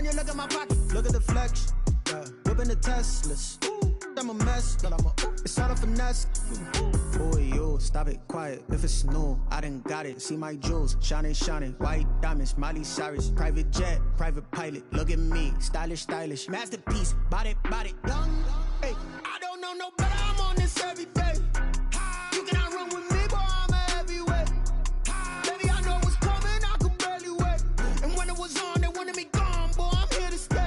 when you look at my pocket. Look at the flex, yeah. Whipping the Teslas. I'm a mess, but it's all a finesse. Boy, you stop it, quiet. If it's new, I done got it. See my jewels, shining, shining. White diamonds, Miley Cyrus. Private jet, private pilot. Look at me, stylish, stylish. Masterpiece, body, body. Young, hey, I don't know no better. I'm on this every day. You cannot run with me, boy. I'm a heavyweight. Baby, I know what's coming. I could barely wait. And when it was on, they wanted me gone, boy. I'm here to stay.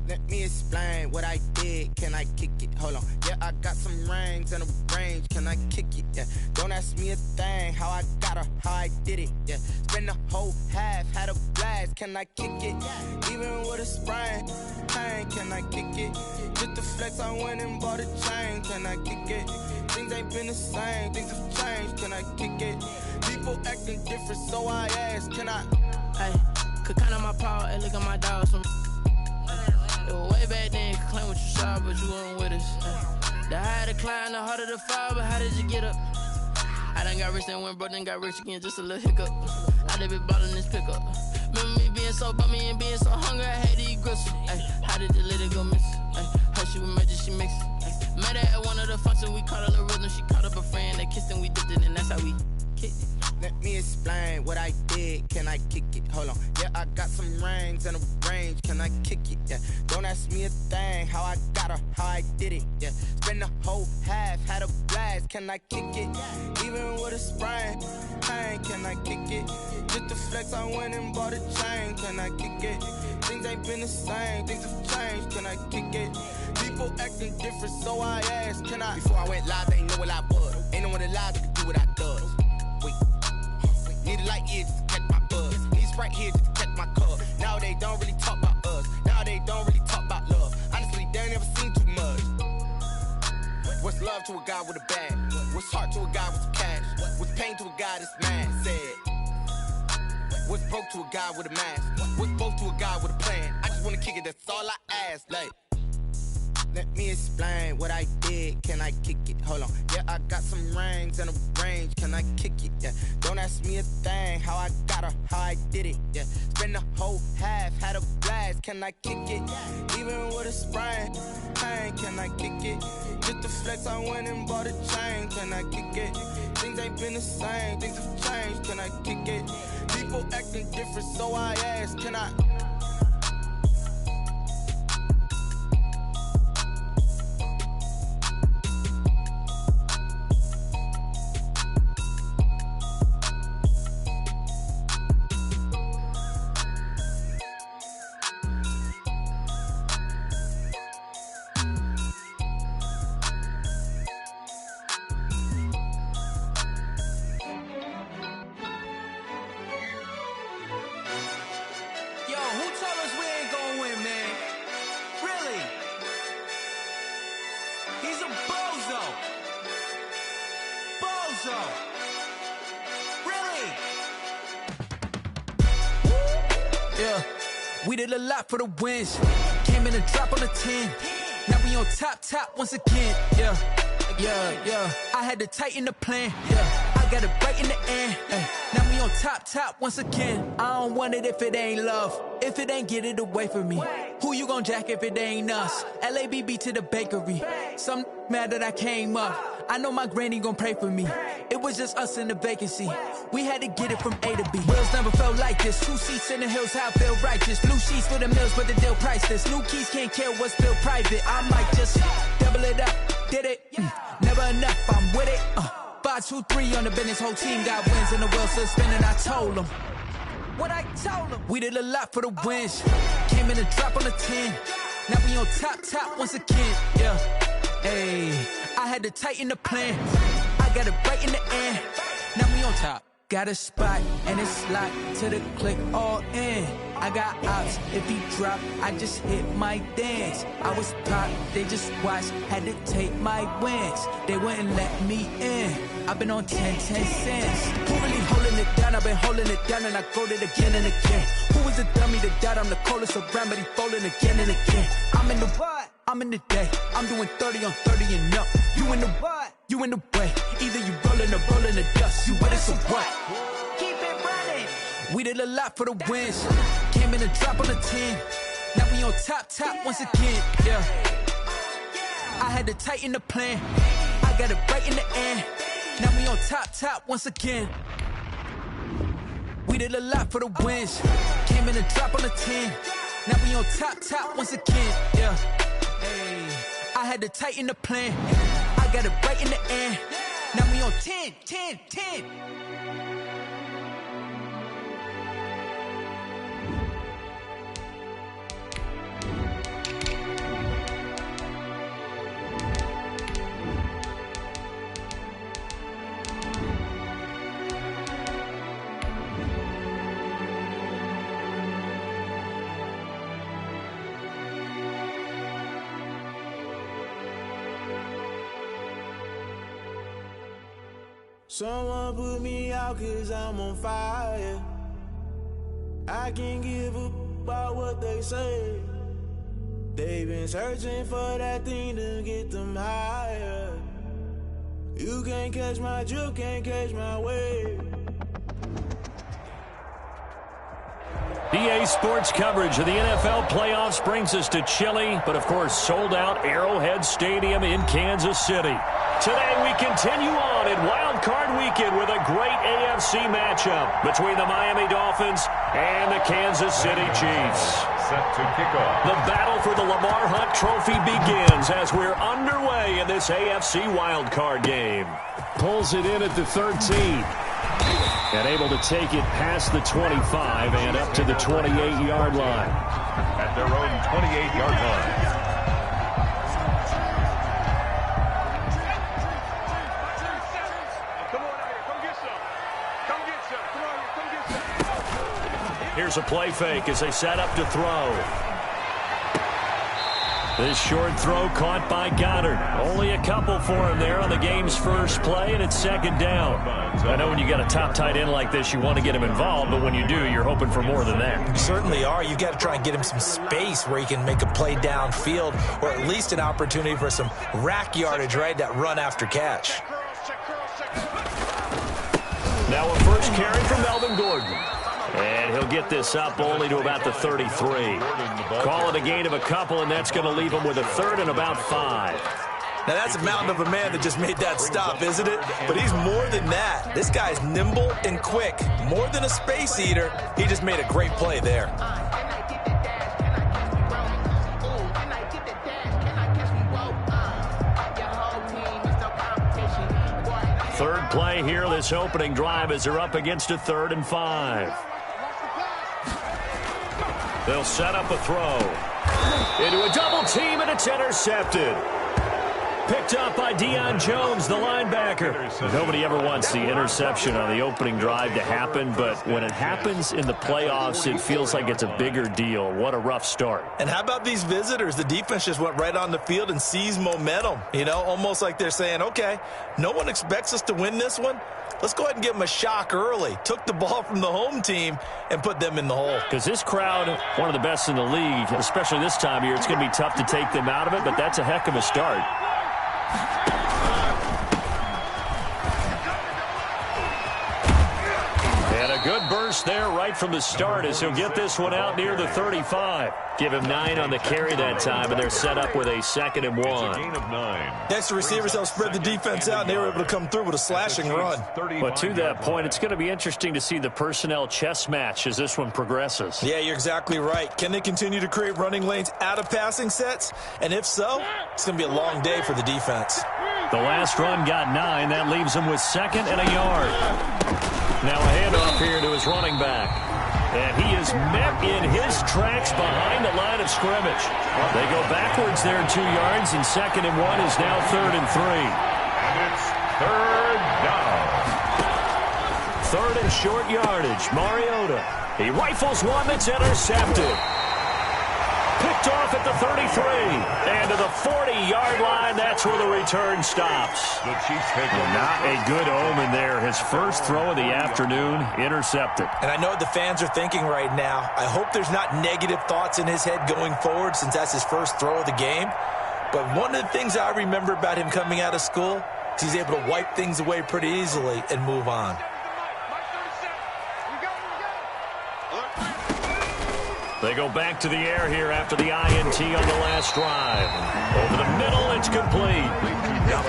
Let me explain what I did, can I kick it? Hold on, yeah, I got some rings and a range, can I kick it? Yeah, don't ask me a thing, how I got her, how I did it? Yeah, spend the whole half, had a blast, can I kick it? Even with a sprain, pain, can I kick it? Just the flex, I went and bought a chain, can I kick it? Things ain't been the same, things have changed, can I kick it? People acting different, so I ask, can I? Hey, could count on my power, and look at my dogs from. Way back then, you could claim what you saw, but you weren't with us. The higher the climb, the harder the fall, but how did you get up? I done got rich, then went broke, then got rich again, just a little hiccup. I done been ballin' this pickup. Remember me being so bummy and being so hungry, I had to eat gristle. Ay, how did the lady go miss? Ay, how she was magic, she mixed. Met her at one of the functions, we caught a little rhythm, she caught up a friend, they kissed and we dipped it, and that's how we kicked it. Let me explain what I did, can I kick it? Hold on, yeah, I got some rings and a range, can I kick it? Yeah, don't ask me a thing, how I got her, how I did it? Yeah, spend the whole half, had a blast, can I kick it? Even with a sprain, pain, can I kick it? Just the flex, I went and bought a chain, can I kick it? Things ain't been the same, things have changed, can I kick it? People acting different, so I asked, can I? Before I went live, they ain't know what I was. Ain't no one alive that could do what I does. Wait. Need a light ear just to catch my buzz. Need Sprite here just to catch my cup. Now they don't really talk about us. Now they don't really talk about love. Honestly, they ain't never seen too much. What's love to a guy with a bag? What's heart to a guy with some cash? What's pain to a guy that's mad? Said. What's broke to a guy with a mask? What's both to a guy with a plan? I just wanna kick it, that's all I ask. Like, let me explain what I did, can I kick it? Hold on, yeah, I got some rings and a range, can I kick it? Yeah, don't ask me a thing, how I got her, how I did it? Yeah, spend the whole half, had a blast, can I kick it? Even with a sprain, pain, can I kick it? Just the flex, I went and bought a chain, can I kick it? Things ain't been the same, things have changed, can I kick it? People acting different, so I ask, can I? We did a lot for the wins. Came in a drop on the 10. Now we on top once again. Yeah. I had to tighten the plan. Yeah. I got it right in the end. Now we on top once again. I don't want it if it ain't love. If it ain't, get it away from me. Who you gon' jack if it ain't us? LABB to the bakery. Some mad that I came up. I know my granny gon' pray for me. It was just us in the vacancy. We had to get it from A to B. Wheels never felt like this. 2 seats in the hills, how I feel righteous. Blue sheets for the mills, but the deal priceless. New keys can't care what's still private. I might just double it up. Did it? Never enough, I'm with it. 5, 2, 3 on the business. Whole team got wins and the wheels still spinning. I told them what I told them. We did a lot for the wins. Came in a drop on the 10. Now we on top once again. Yeah. Hey, I had to tighten the plan. I got it right in the end. Now we on top. Got a spot and it's locked to the click all in. I got ops, if he drop, I just hit my dance. I was top, they just watched, had to take my wins. They wouldn't let me in, I've been on 10 cents. Who really holding it down? I've been holding it down and I go it again and again. Who was the dummy that died? I'm the coldest around, but he falling again and again. I'm in the what? I'm in the day, I'm doing 30 on 30 and up. You in the what? You in the way, either you rolling or rolling the dust. You with us or what? Keep it running. We did a lot for the wins. Came in a drop on a 10. Now we on top once again, yeah. I had to tighten the plan. I got it right in the end. Now we on top once again. We did a lot for the wins. Came in a drop on a 10. Now we on top once again, yeah. Hey, I had to tighten the plan. I got it right in the end. Now we on 10. Someone put me out 'cause I'm on fire. I can't give a about what they say. They've been searching for that thing to get them higher. You can't catch my drift, can't catch my wave. EA Sports coverage of the NFL playoffs brings us to chilly, but of course sold out Arrowhead Stadium in Kansas City. Today we continue on in Wild Card Weekend with a great AFC matchup between the Miami Dolphins and the Kansas City Chiefs. Set to kick off. The battle for the Lamar Hunt Trophy begins as we're underway in this AFC Wild Card game. Pulls it in at the 13. And able to take it past the 25 and up to the 28-yard line. At their own 28-yard line. Here's a play fake as they set up to throw. This short throw caught by Goddard. Only a couple for him there on the game's first play, and it's second down. I know when you got a top tight end like this, you want to get him involved, but when you do, you're hoping for more than that. You certainly are. You've got to try and get him some space where he can make a play downfield, or at least an opportunity for some rack yardage, right? That run after catch. Now a first carry from Melvin Gordon. And he'll get this up only to about the 33. Call it a gain of a couple, and that's going to leave him with a third and about 5. Now, that's a mountain of a man that just made that stop, isn't it? But he's more than that. This guy's nimble and quick. More than a space eater, he just made a great play there. Third play here, this opening drive, as they're up against a 3rd and 5. They'll set up a throw. Into a double team, and it's intercepted. Picked up by Deion Jones, the linebacker. Nobody ever wants the interception on the opening drive to happen, but when it happens in the playoffs, it feels like it's a bigger deal. What a rough start. And how about these visitors? The defense just went right on the field and seized momentum. You know, almost like they're saying, okay, no one expects us to win this one. Let's go ahead and give them a shock early. Took the ball from the home team and put them in the hole. Because this crowd, one of the best in the league, especially this time of year, it's going to be tough to take them out of it, but that's a heck of a start. And a good burst there right from the start as he'll get this one out near the 35. Give him 9 on the carry that time, and they're set up with a 2nd and 1. Gain of 9. Next, the receivers helped spread the defense out, and they were able to come through with a slashing run. But to that point, it's going to be interesting to see the personnel chess match as this one progresses. Yeah, you're exactly right. Can they continue to create running lanes out of passing sets? And if so, it's going to be a long day for the defense. The last run got 9. That leaves him with 2nd and a yard. Now a handoff here to his running back. And he is met in his tracks behind the line of scrimmage. They go backwards there 2 yards, and 2nd and 1 is now 3rd and 3. And it's 3rd down. 3rd and short yardage. Mariota He rifles one that's intercepted. Picked off at the 33. And to the 40-yard line, that's where the return stops. Not a good omen there. His first throw of the afternoon, intercepted. And I know what the fans are thinking right now. I hope there's not negative thoughts in his head going forward since that's his first throw of the game. But one of the things I remember about him coming out of school is he's able to wipe things away pretty easily and move on. They go back to the air here after the INT on the last drive. Over the middle, it's complete.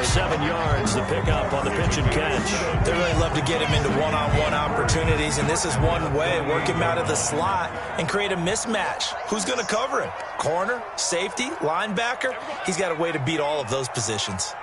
7 yards, the pickup on the pitch and catch. They really love to get him into one-on-one opportunities, and this is one way. Work him out of the slot and create a mismatch. Who's going to cover him? Corner, safety, linebacker? He's got a way to beat all of those positions.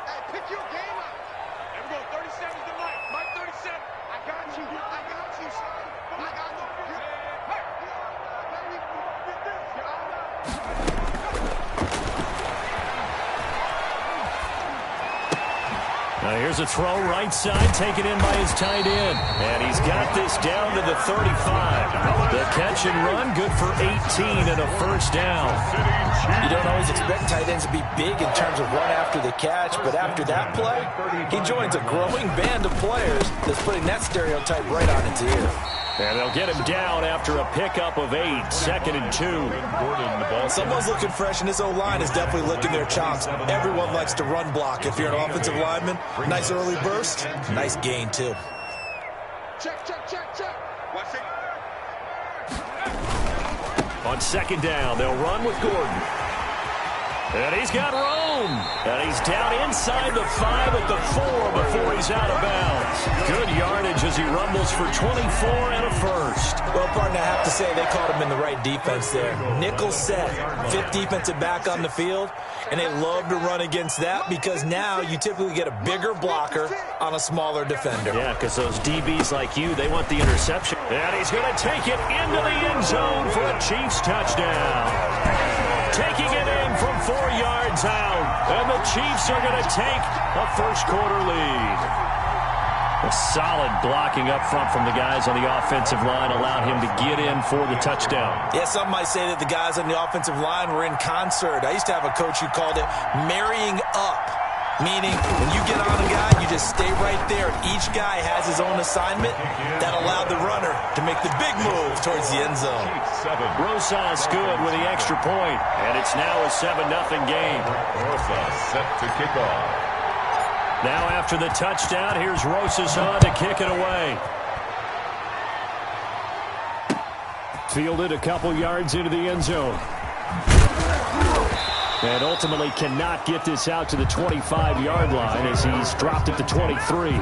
Here's a throw right side, taken in by his tight end. And he's got this down to the 35. The catch and run, good for 18 and a first down. You don't always expect tight ends to be big in terms of run after the catch, but after that play, he joins a growing band of players that's putting that stereotype right on its ear. And they'll get him down after a pickup of 8, 2nd and 2. Someone's looking fresh, and this O-line is definitely licking their chops. Everyone likes to run block. If you're an offensive lineman, nice early burst, nice gain, too. Check. Watch it. On 2nd down, they'll run with Gordon. And he's got room. And he's down inside the 5 at the 4 before he's out of bounds. Good yardage as he rumbles for 24 and a first. Well, partner, I have to say they caught him in the right defense there. Nickel set, 5th defensive back on the field, and they love to run against that because now you typically get a bigger blocker on a smaller defender. Yeah, because those DBs like you, they want the interception. And he's going to take it into the end zone for a Chiefs touchdown. Taking it in from 4 yards out. And the Chiefs are going to take a first-quarter lead. A solid blocking up front from the guys on the offensive line allowed him to get in for the touchdown. Yeah, some might say that the guys on the offensive line were in concert. I used to have a coach who called it marrying up, meaning when you get on a guy, you just stay right there. Each guy has his own assignment that allowed the runner to make the big move towards the end zone. Rosas good with the extra point, and it's now a 7-0 game. Rosas set to kick off. Now after the touchdown, here's Rosas on to kick it away. Fielded a couple yards into the end zone. And ultimately cannot get this out to the 25-yard line as he's dropped at the 23.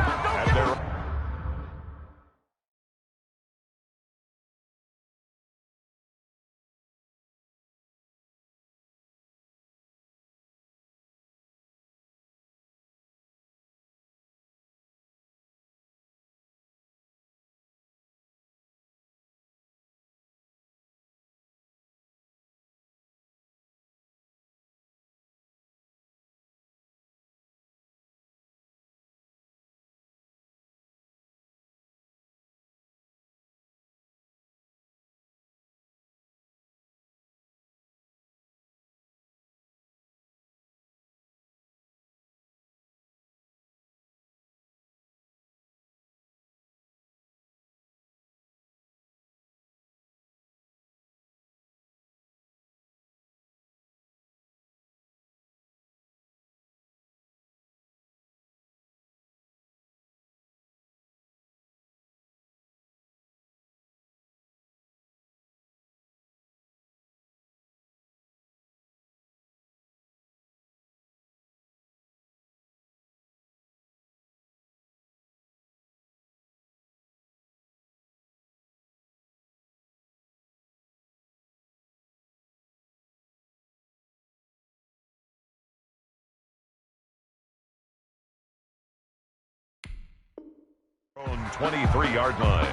On 23-yard line.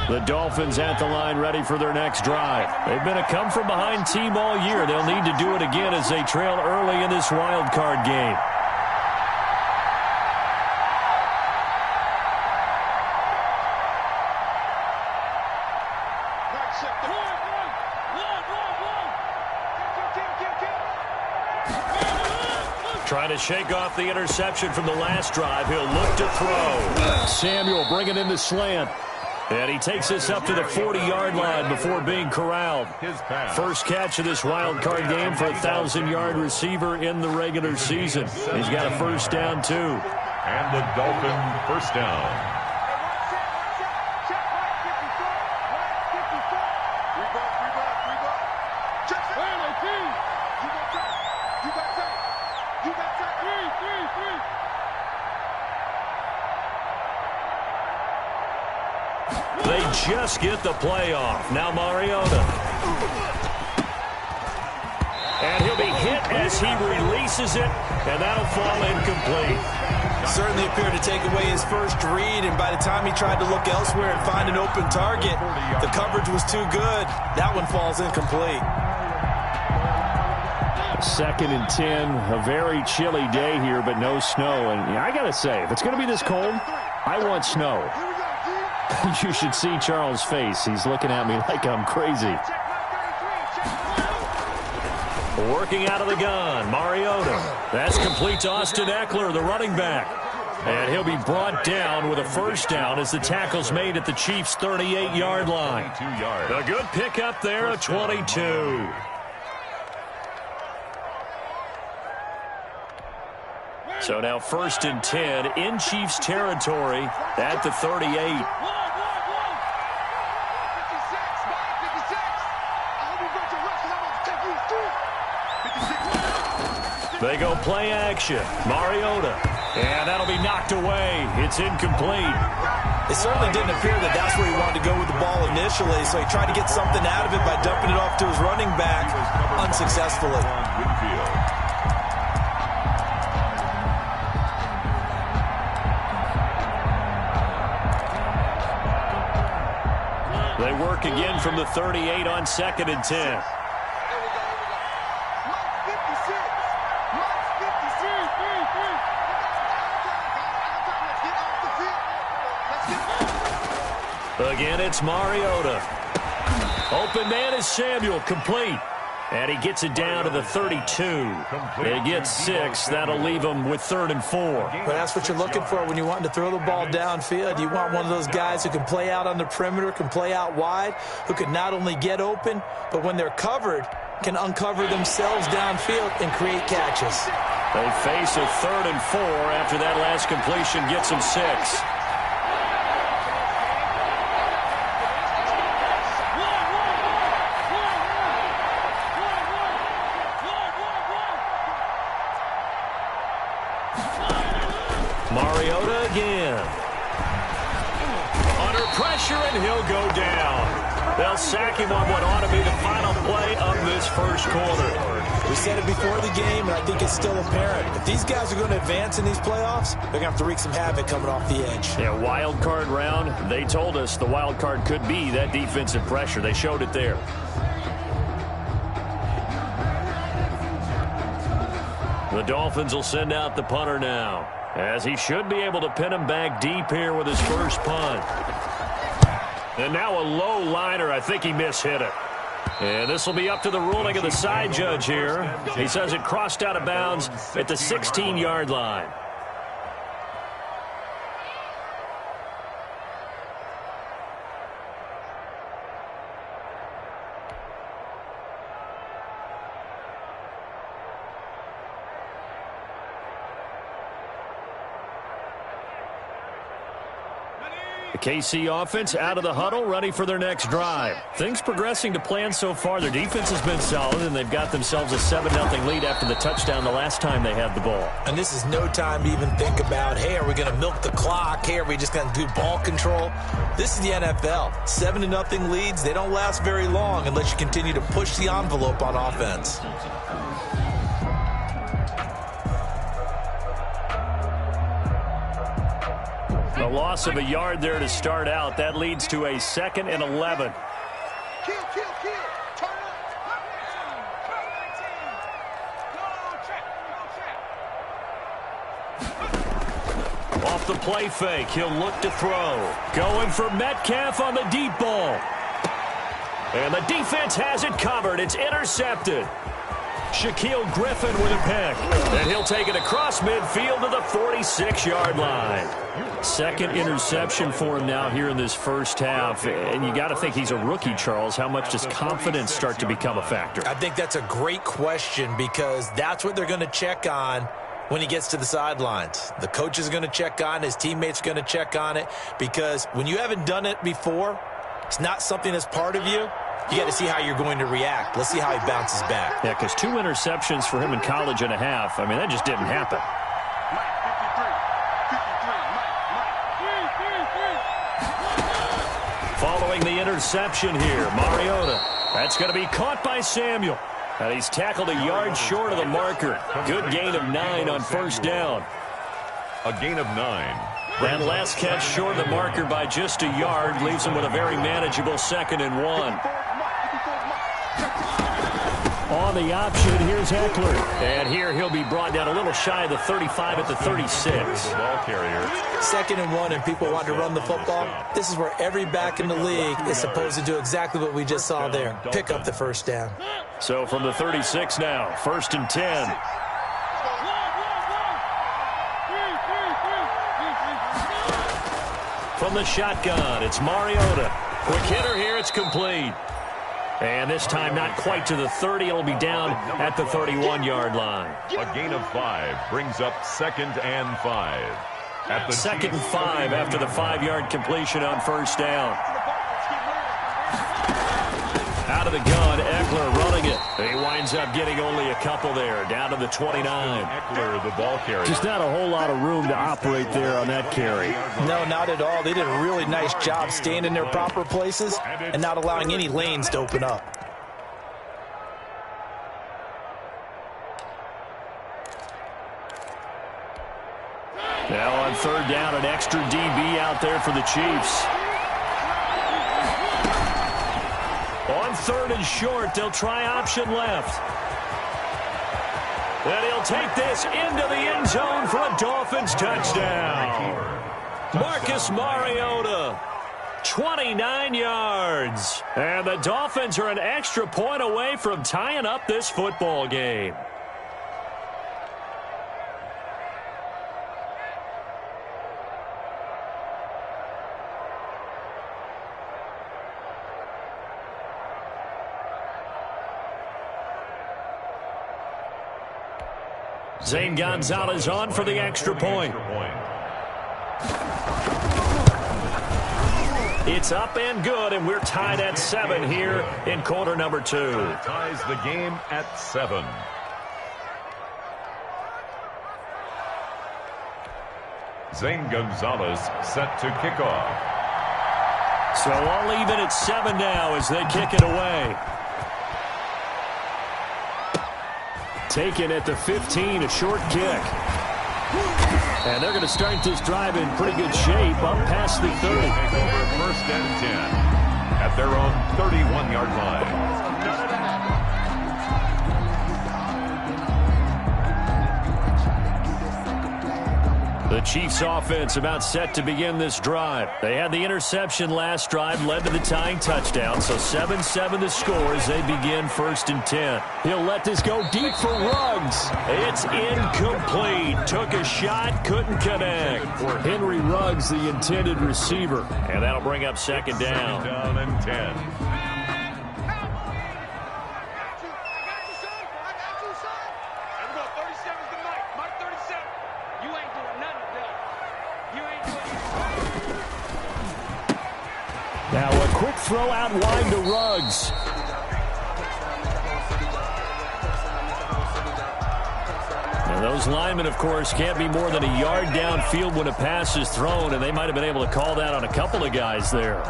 The Dolphins at the line ready for their next drive. They've been a come-from-behind team all year. They'll need to do it again as they trail early in this wild card game. Trying to shake off the interception from the last drive. He'll look to throw. Samuel bringing in the slant. And he takes this up to the 40-yard line before being corralled. First catch of this wild card game for a 1,000-yard receiver in the regular season. He's got a first down, too. And the Dolphin first down. They just get the play off. Now Mariota. And he'll be hit as he releases it, and that'll fall incomplete. Certainly appeared to take away his first read, and by the time he tried to look elsewhere and find an open target, the coverage was too good. That one falls incomplete. 2nd and 10, a very chilly day here, but no snow. And I got to say, if it's going to be this cold, I want snow. You should see Charles' face. He's looking at me like I'm crazy. Working out of the gun, Mariota. That's complete to Austin Eckler, the running back. And he'll be brought down with a first down as the tackle's made at the Chiefs' 38-yard line. A good pickup there, a 22. So now 1st and 10 in Chiefs territory at the 38. They go play action. Mariota. And that'll be knocked away. It's incomplete. It certainly didn't appear that that's where he wanted to go with the ball initially, so he tried to get something out of it by dumping it off to his running back unsuccessfully. They work again from the 38 on 2nd and 10. Again, it's Mariota. Open man is Samuel, complete. And he gets it down to the 32. They get 6. That'll leave him with 3rd and 4. But that's what you're looking for when you want to throw the ball downfield. You want one of those guys who can play out on the perimeter, can play out wide, who can not only get open, but when they're covered, can uncover themselves downfield and create catches. They face a 3rd and 4 after that last completion gets them 6. Mariota again. Under pressure, and he'll go down. They'll sack him on what ought to be the final play of this first quarter. We said it before the game, and I think it's still apparent. If these guys are going to advance in these playoffs, they're going to have to wreak some havoc coming off the edge. Yeah, wild card round. They told us the wild card could be that defensive pressure. They showed it there. The Dolphins will send out the punter now, as he should be able to pin him back deep here with his first punt. And now a low liner. I think he mishit it. And this will be up to the ruling of the side judge here. He says it crossed out of bounds at the 16-yard line. The KC offense out of the huddle, ready for their next drive. Things progressing to plan so far. Their defense has been solid, and they've got themselves a 7-0 lead after the touchdown the last time they had the ball. And this is no time to even think about, hey, are we going to milk the clock? Hey, are we just going to do ball control? This is the NFL. 7-0 leads, they don't last very long unless you continue to push the envelope on offense. A loss of a yard there to start out. That leads to a 2nd and 11. Kill. Turn up. Off the play fake, he'll look to throw. Going for Metcalf on the deep ball. And the defense has it covered. It's intercepted. Shaquille Griffin with a pick. And he'll take it across midfield to the 46-yard line. 2nd interception for him now here in this first half. And you got to think he's a rookie, Charles. How much does confidence start to become a factor? I think that's a great question because that's what they're going to check on when he gets to the sidelines. The coach is going to check on it. His teammates are going to check on it because when you haven't done it before, it's not something that's part of you. You got to see how you're going to react. Let's see how he bounces back. Yeah, because 2 interceptions for him in college and a half. I mean, that just didn't happen. Following the interception here, Mariota. That's going to be caught by Samuel. And he's tackled a yard short of the marker. Good gain of 9 on first down. A gain of 9. That last catch short of the marker by just a yard leaves him with a very manageable 2nd and 1. On the option, here's Eckler. And here he'll be brought down a little shy of the 35 at the 36. Ball carrier. 2nd and 1 and people want to run the football. This is where every back in the league is supposed to do exactly what we just saw there. Pick up the first down. So from the 36 now, 1st and 10. From the shotgun, it's Mariota. Quick hitter here, it's complete. And this time not quite to the 30. It'll be down at the 31-yard line. A gain of 5 brings up 2nd and 5. At the 2nd and 5 after the 5-yard completion on first down. Out of the gun, Eckler running it. He winds up getting only a couple there, down to the 29. Eckler, the ball carrier. Just not a whole lot of room to operate there on that carry. No, not at all. They did a really nice job staying in their proper places and not allowing any lanes to open up. Now on 3rd down, an extra DB out there for the Chiefs. On 3rd and short, they'll try option left. And he'll take this into the end zone for a Dolphins touchdown. Marcus Mariota, 29 yards. And the Dolphins are an extra point away from tying up this football game. Zane Gonzalez on for the extra point. It's up and good, and we're tied at 7 here in quarter number 2. Ties the game at 7. Zane Gonzalez set to kick off. So all even at 7 now as they kick it away. Taken at the 15, a short kick. And they're going to start this drive in pretty good shape up past the 30. Over 1st and 10 at their own 31-yard line. The Chiefs offense about set to begin this drive. They had the interception last drive, led to the tying touchdown. So 7-7 the score as they begin 1st and 10. He'll let this go deep for Ruggs. It's incomplete. Took a shot, couldn't connect. Henry Ruggs, the intended receiver. And that'll bring up 2nd down. 2nd down and 10. Now a quick throw out wide to Ruggs. Now those linemen, of course, can't be more than a yard downfield when a pass is thrown, and they might have been able to call that on a couple of guys there.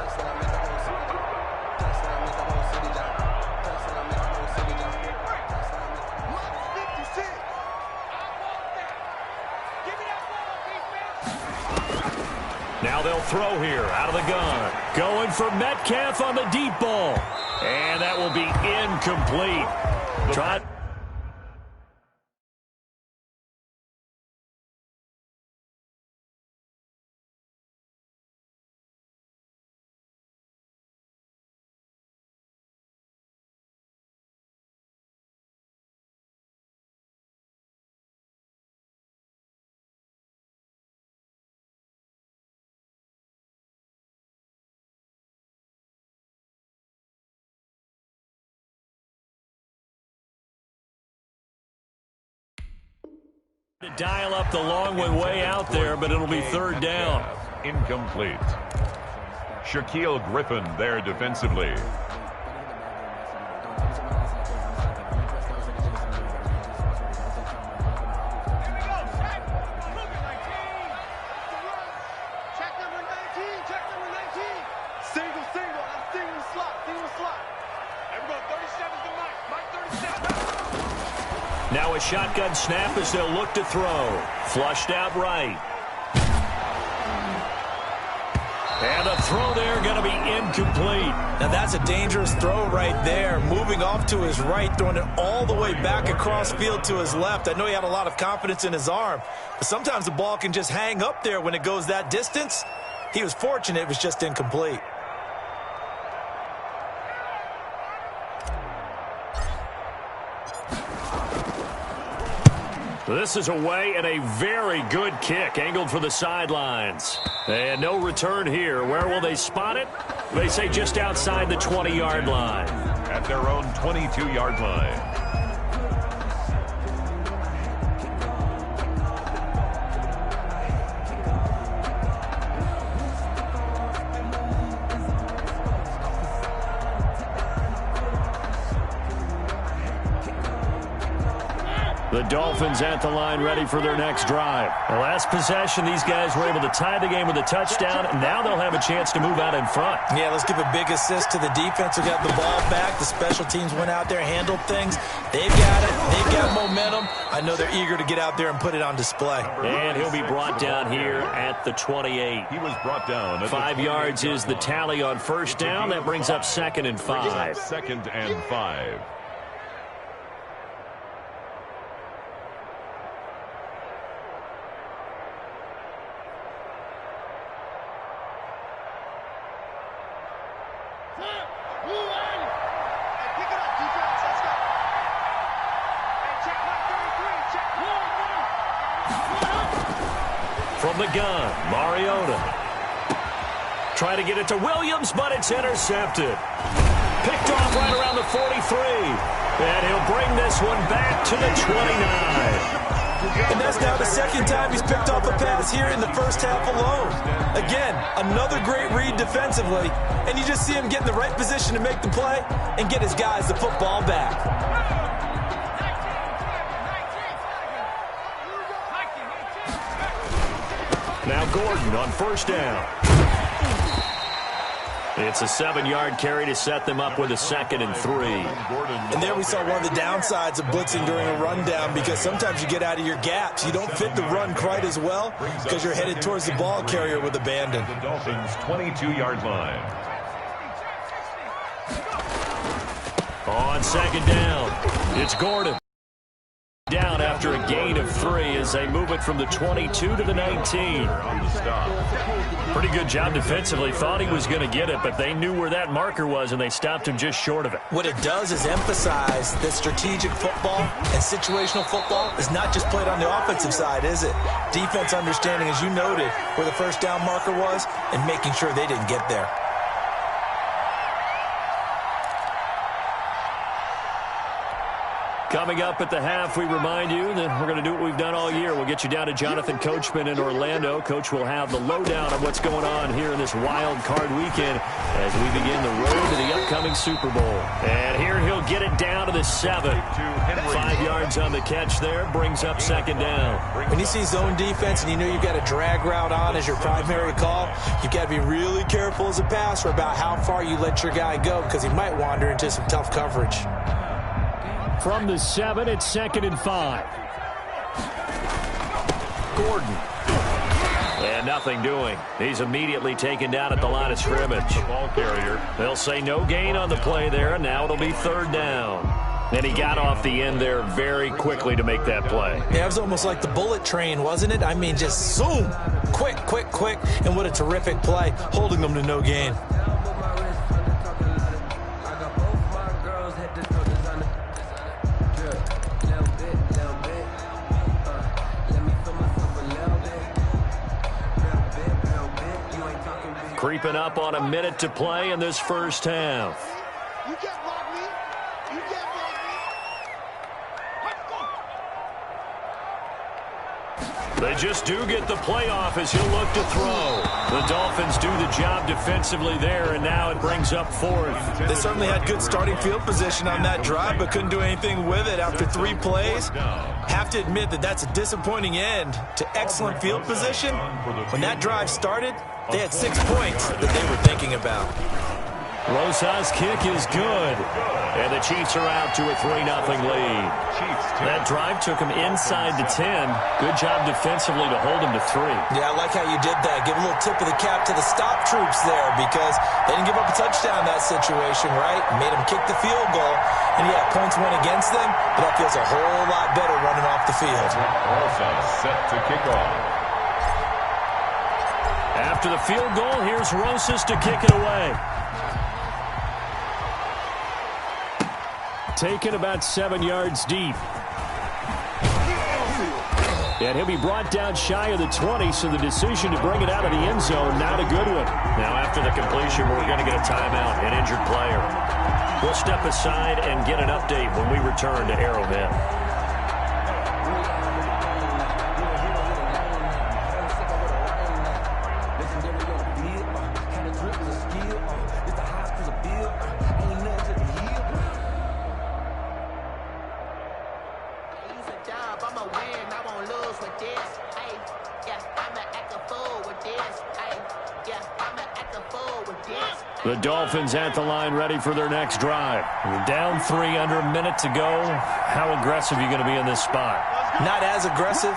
they'll throw here out of the gun. Going for Metcalf on the deep ball. And that will be incomplete. Try. To dial up the long way out there, but it'll be third down. Incomplete. Shaquille Griffin there defensively. Now a shotgun snap as they'll look to throw. Flushed out right. And a throw there going to be incomplete. Now that's a dangerous throw right there. Moving off to his right, throwing it all the way back across field to his left. I know he had a lot of confidence in his arm, but sometimes the ball can just hang up there when it goes that distance. He was fortunate it was just incomplete. This is away and a very good kick angled for the sidelines. And no return here. Where will they spot it? They say just outside the 20-yard line. At their own 22-yard line. The Dolphins at the line ready for their next drive. The last possession, these guys were able to tie the game with a touchdown, and now they'll have a chance to move out in front. Yeah, let's give a big assist to the defense who got the ball back. The special teams went out there, handled things. They've got it. They've got momentum. I know they're eager to get out there and put it on display. And he'll be brought down here at the 28. He was brought down. 5 yards is the tally on first down. That brings up 2nd and 5. 2nd and 5. From the gun, Mariota. Try to get it to Williams, but it's intercepted. Picked off right around the 43. And he'll bring this one back to the 29. And that's now the second time he's picked off a pass here in the first half alone. Again, another great read defensively. And you just see him get in the right position to make the play and get his guys the football back. Now Gordon on first down. It's a 7-yard carry to set them up with a 2nd and 3. And there we saw one of the downsides of blitzing during a rundown, because sometimes you get out of your gaps. You don't fit the run quite as well because you're headed towards the ball carrier with abandon. The Dolphins' 22-yard line. On 2nd down, it's Gordon. Down after a gain of 3 as they move it from the 22 to the 19. Pretty good job defensively. Thought he was going to get it, but they knew where that marker was, and they stopped him just short of it. What it does is emphasize that strategic football and situational football is not just played on the offensive side, is it? Defense understanding, as you noted, where the first down marker was and making sure they didn't get there. Coming up at the half, we remind you that we're going to do what we've done all year. We'll get you down to Jonathan Coachman in Orlando. Coach will have the lowdown of what's going on here in this wild card weekend as we begin the road to the upcoming Super Bowl. And here he'll get it down to the 7. 5 yards on the catch there, brings up 2nd down. When you see zone defense and you know you've got a drag route on as your primary call, you've got to be really careful as a passer about how far you let your guy go, because he might wander into some tough coverage. From the 7, it's 2nd and 5. Gordon. And nothing doing. He's immediately taken down at the line of scrimmage. The ball carrier. They'll say no gain on the play there, and now it'll be 3rd down. And he got off the end there very quickly to make that play. Yeah, it was almost like the bullet train, wasn't it? I mean, just zoom. Quick, quick, quick. And what a terrific play, holding them to no gain. Creeping up on a minute to play in this first half. You can't block me. You can't block me. They just do get the playoff as he'll look to throw. The Dolphins do the job defensively there, and now it brings up 4th. They certainly had good starting field position on that drive, but couldn't do anything with it after 3 plays. Have to admit that that's a disappointing end to excellent field position. When that drive started, they had 6 points that they were thinking about. Rosa's kick is good. And the Chiefs are out to a 3-0 lead. That drive took them inside the 10. Good job defensively to hold them to 3. Yeah, I like how you did that. Give a little tip of the cap to the stop troops there because they didn't give up a touchdown in that situation, right? Made them kick the field goal. And, yeah, points went against them, but that feels a whole lot better running off the field. Rosa set to kick off. After the field goal, here's Rosas to kick it away. Taken about 7 yards deep. And he'll be brought down shy of the 20, so the decision to bring it out of the end zone, not a good one. Now, after the completion, we're going to get a timeout, an injured player. We'll step aside and get an update when we return to Arrowhead. The Dolphins at the line ready for their next drive. We're down 3, under a minute to go. How aggressive are you going to be in this spot? Not as aggressive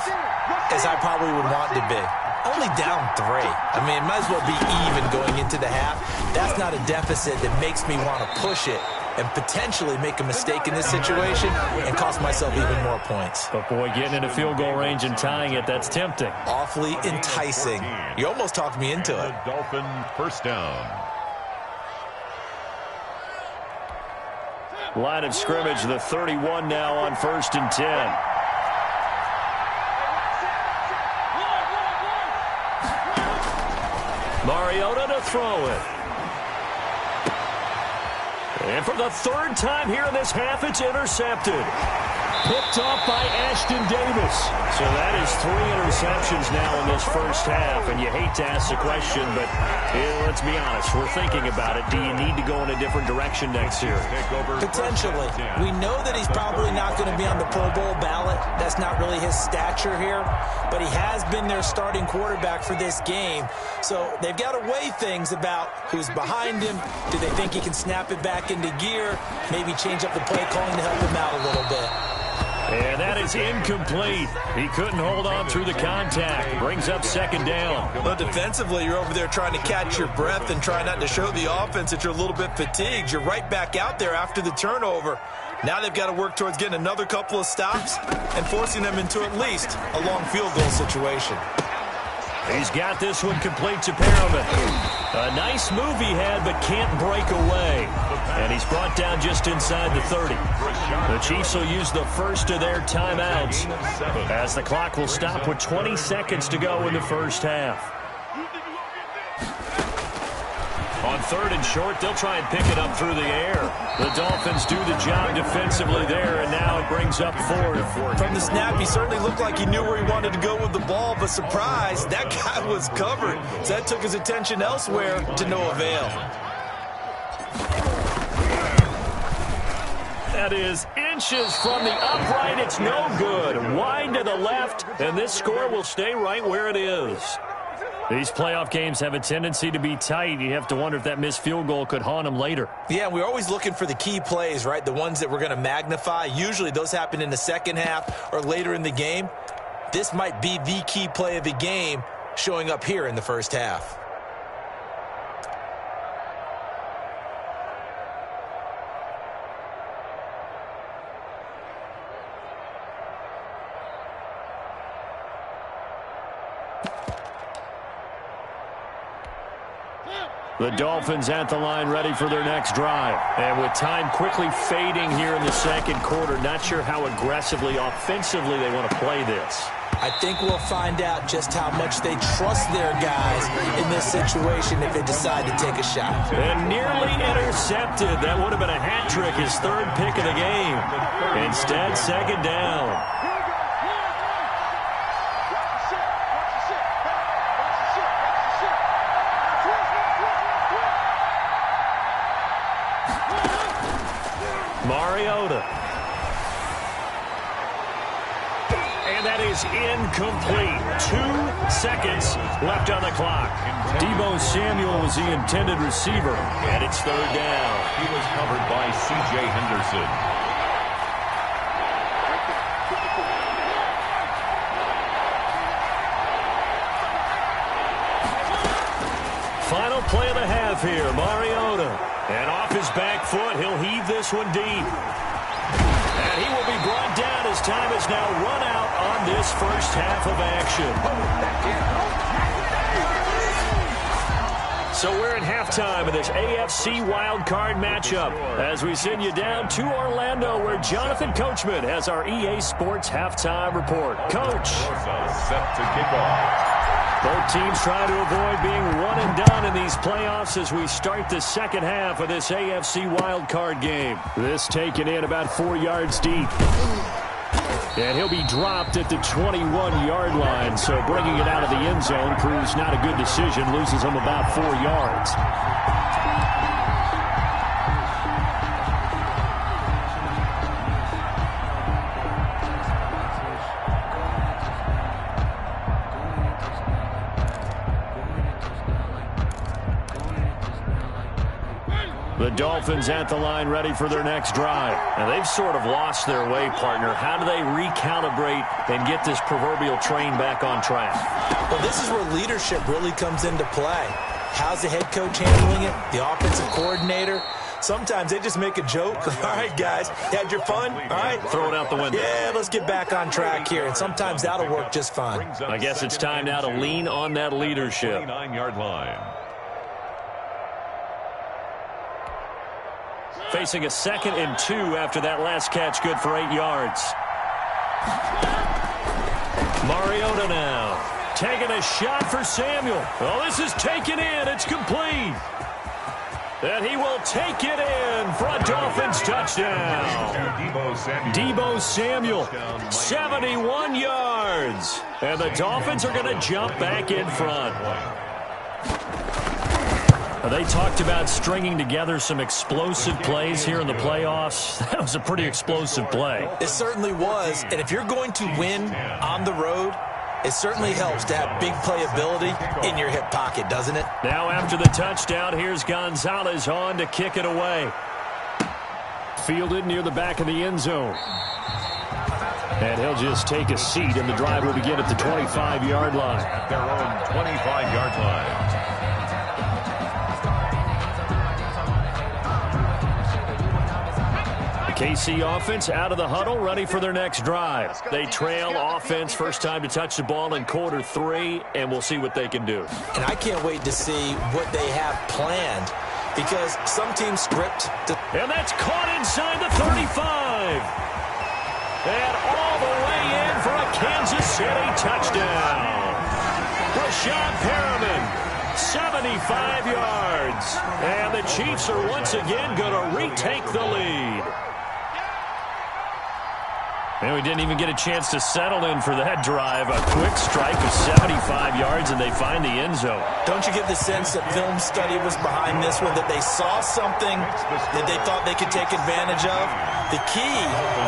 as I probably would want to be. Only down 3. I mean, it might as well be even going into the half. That's not a deficit that makes me want to push it and potentially make a mistake in this situation and cost myself even more points. But, boy, getting into field goal range and tying it, that's tempting. Awfully enticing. You almost talked me into it. Dolphin first down. Line of scrimmage, the 31 now on 1st and 10. Mariota to throw it. And for the 3rd time here in this half, it's intercepted. Picked off by Ashton Davis. So that is 3 interceptions now in this first half. And you hate to ask the question, but let's be honest. We're thinking about it. Do you need to go in a different direction next year? Potentially. We know that he's probably not going to be on the Pro Bowl ballot. That's not really his stature here. But he has been their starting quarterback for this game. So they've got to weigh things about who's behind him. Do they think he can snap it back into gear? Maybe change up the play calling to help him out a little bit. And that is incomplete. He couldn't hold on through the contact. Brings up 2nd down. Well, defensively, you're over there trying to catch your breath and try not to show the offense that you're a little bit fatigued. You're right back out there after the turnover. Now they've got to work towards getting another couple of stops and forcing them into at least a long field goal situation. He's got this one complete to Perriman. A nice move he had, but can't break away. And he's brought down just inside the 30. The Chiefs will use the first of their timeouts as the clock will stop with 20 seconds to go in the first half. On 3rd and short, they'll try and pick it up through the air. The Dolphins do the job defensively there, and now it brings up 4th. From the snap, he certainly looked like he knew where he wanted to go with the ball, but surprise, that guy was covered. So that took his attention elsewhere to no avail. That is inches from the upright. It's no good. Wide to the left, and this score will stay right where it is. These playoff games have a tendency to be tight. You have to wonder if that missed field goal could haunt them later. Yeah, we're always looking for the key plays, right? The ones that we're going to magnify. Usually those happen in the second half or later in the game. This might be the key play of the game showing up here in the first half. The Dolphins at the line ready for their next drive. And with time quickly fading here in the second quarter, not sure how aggressively, offensively they want to play this. I think we'll find out just how much they trust their guys in this situation if they decide to take a shot. And nearly intercepted. That would have been a hat trick, his third pick of the game. Instead, second down. Mariota. And that is incomplete. 2 seconds left on the clock. Deebo Samuel was the intended receiver, and it's third down. He was covered by C.J. Henderson. Final play of the half here, Mariota. And off his back foot, he'll heave this one deep. And he will be brought down as time is now run out on this first half of action. So we're at halftime of this AFC wildcard matchup as we send you down to Orlando where Jonathan Coachman has our EA Sports halftime report. Coach. Set to kick off. Both teams trying to avoid being one and done in these playoffs as we start the second half of this AFC wildcard game. This taken in about 4 yards deep. And he'll be dropped at the 21-yard line, so bringing it out of the end zone proves not a good decision, loses him about 4 yards. The Dolphins at the line ready for their next drive. And they've sort of lost their way, partner. How do they recalibrate and get this proverbial train back on track? Well, this is where leadership really comes into play. How's the head coach handling it? The offensive coordinator? Sometimes they just make a joke. All right, guys, had your fun? All right. Throw it out the window. Yeah, let's get back on track here. And sometimes that'll work just fine. I guess it's time now to lean on that leadership. 29-yard line. Facing a 2nd and 2 after that last catch, good for 8 yards. Mariota now taking a shot for Samuel. Oh, this is taken in. It's complete. And he will take it in for a Dolphins touchdown. Deebo Samuel, 71 yards. And the Dolphins are going to jump back in front. They talked about stringing together some explosive plays here in the playoffs. That was a pretty explosive play. It certainly was. And if you're going to win on the road, it certainly helps to have big playability in your hip pocket, doesn't it? Now after the touchdown, here's Gonzalez on to kick it away. Fielded near the back of the end zone. And he'll just take a seat, and the drive will begin at the 25-yard line. At their own 25-yard line. KC offense out of the huddle, ready for their next drive. They trail offense, first time to touch the ball in quarter 3, and we'll see what they can do. And I can't wait to see what they have planned, because some teams script. And that's caught inside the 35. And all the way in for a Kansas City touchdown. Rashad Perriman, 75 yards. And the Chiefs are once again going to retake the lead. And we didn't even get a chance to settle in for that drive. A quick strike of 75 yards, and they find the end zone. Don't you get the sense that film study was behind this one, that they saw something that they thought they could take advantage of? The key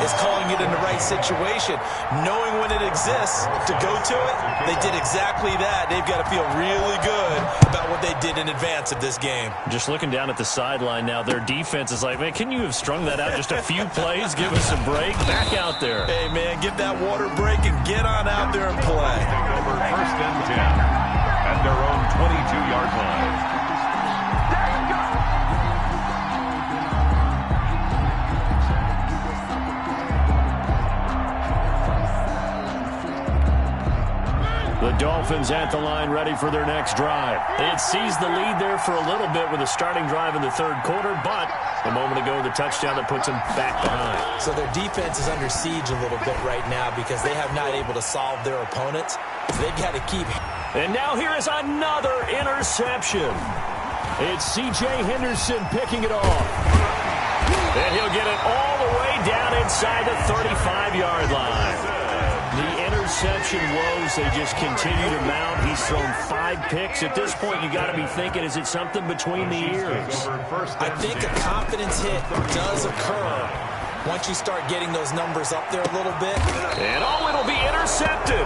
is calling it in the right situation, knowing when it exists to go to it. They did exactly that. They've got to feel really good about what they did in advance of this game. Just looking down at the sideline now, their defense is like, man, can you have strung that out just a few plays? Give us a break. Back out there. Hey, man, get that water break and get on out there and play. Over 1st and 10. at their own 22-yard line. The Dolphins at the line, ready for their next drive. It seized the lead there for a little bit with a starting drive in the third quarter, but a moment ago, the touchdown that puts them back behind. So their defense is under siege a little bit right now because they have not able to solve their opponents. So they've got to keep. And now here is another interception. It's C.J. Henderson picking it off. And he'll get it all the way down inside the 35-yard line. The interception woes, they just continue to mount. He's thrown 5 picks. At this point, you got to be thinking, is it something between the ears? I think a confidence hit does occur once you start getting those numbers up there a little bit. And it'll be intercepted.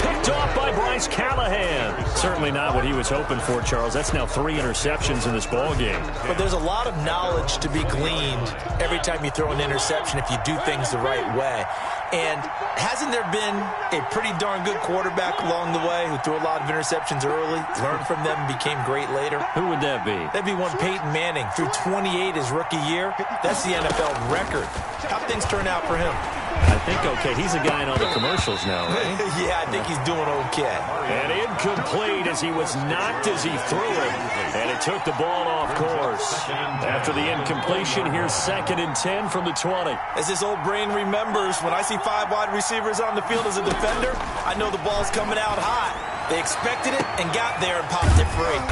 Picked off by Bryce Callahan. Certainly not what he was hoping for, Charles. That's now 3 interceptions in this ball game. But there's a lot of knowledge to be gleaned every time you throw an interception if you do things the right way. And hasn't there been a pretty darn good quarterback along the way who threw a lot of interceptions early, learned from them, and became great later? Who would that be? That'd be one Peyton Manning. Threw 28 his rookie year. That's the NFL record. How'd things turn out for him? I think okay. He's a guy in all the commercials now, right? Yeah, I think he's doing okay. And incomplete as he was knocked as he threw it. And it took the ball off course. After the incompletion, here's 2nd and 10 from the 20. As this old brain remembers, when I see 5 wide receivers on the field as a defender, I know the ball's coming out hot. They expected it and got there and popped it free.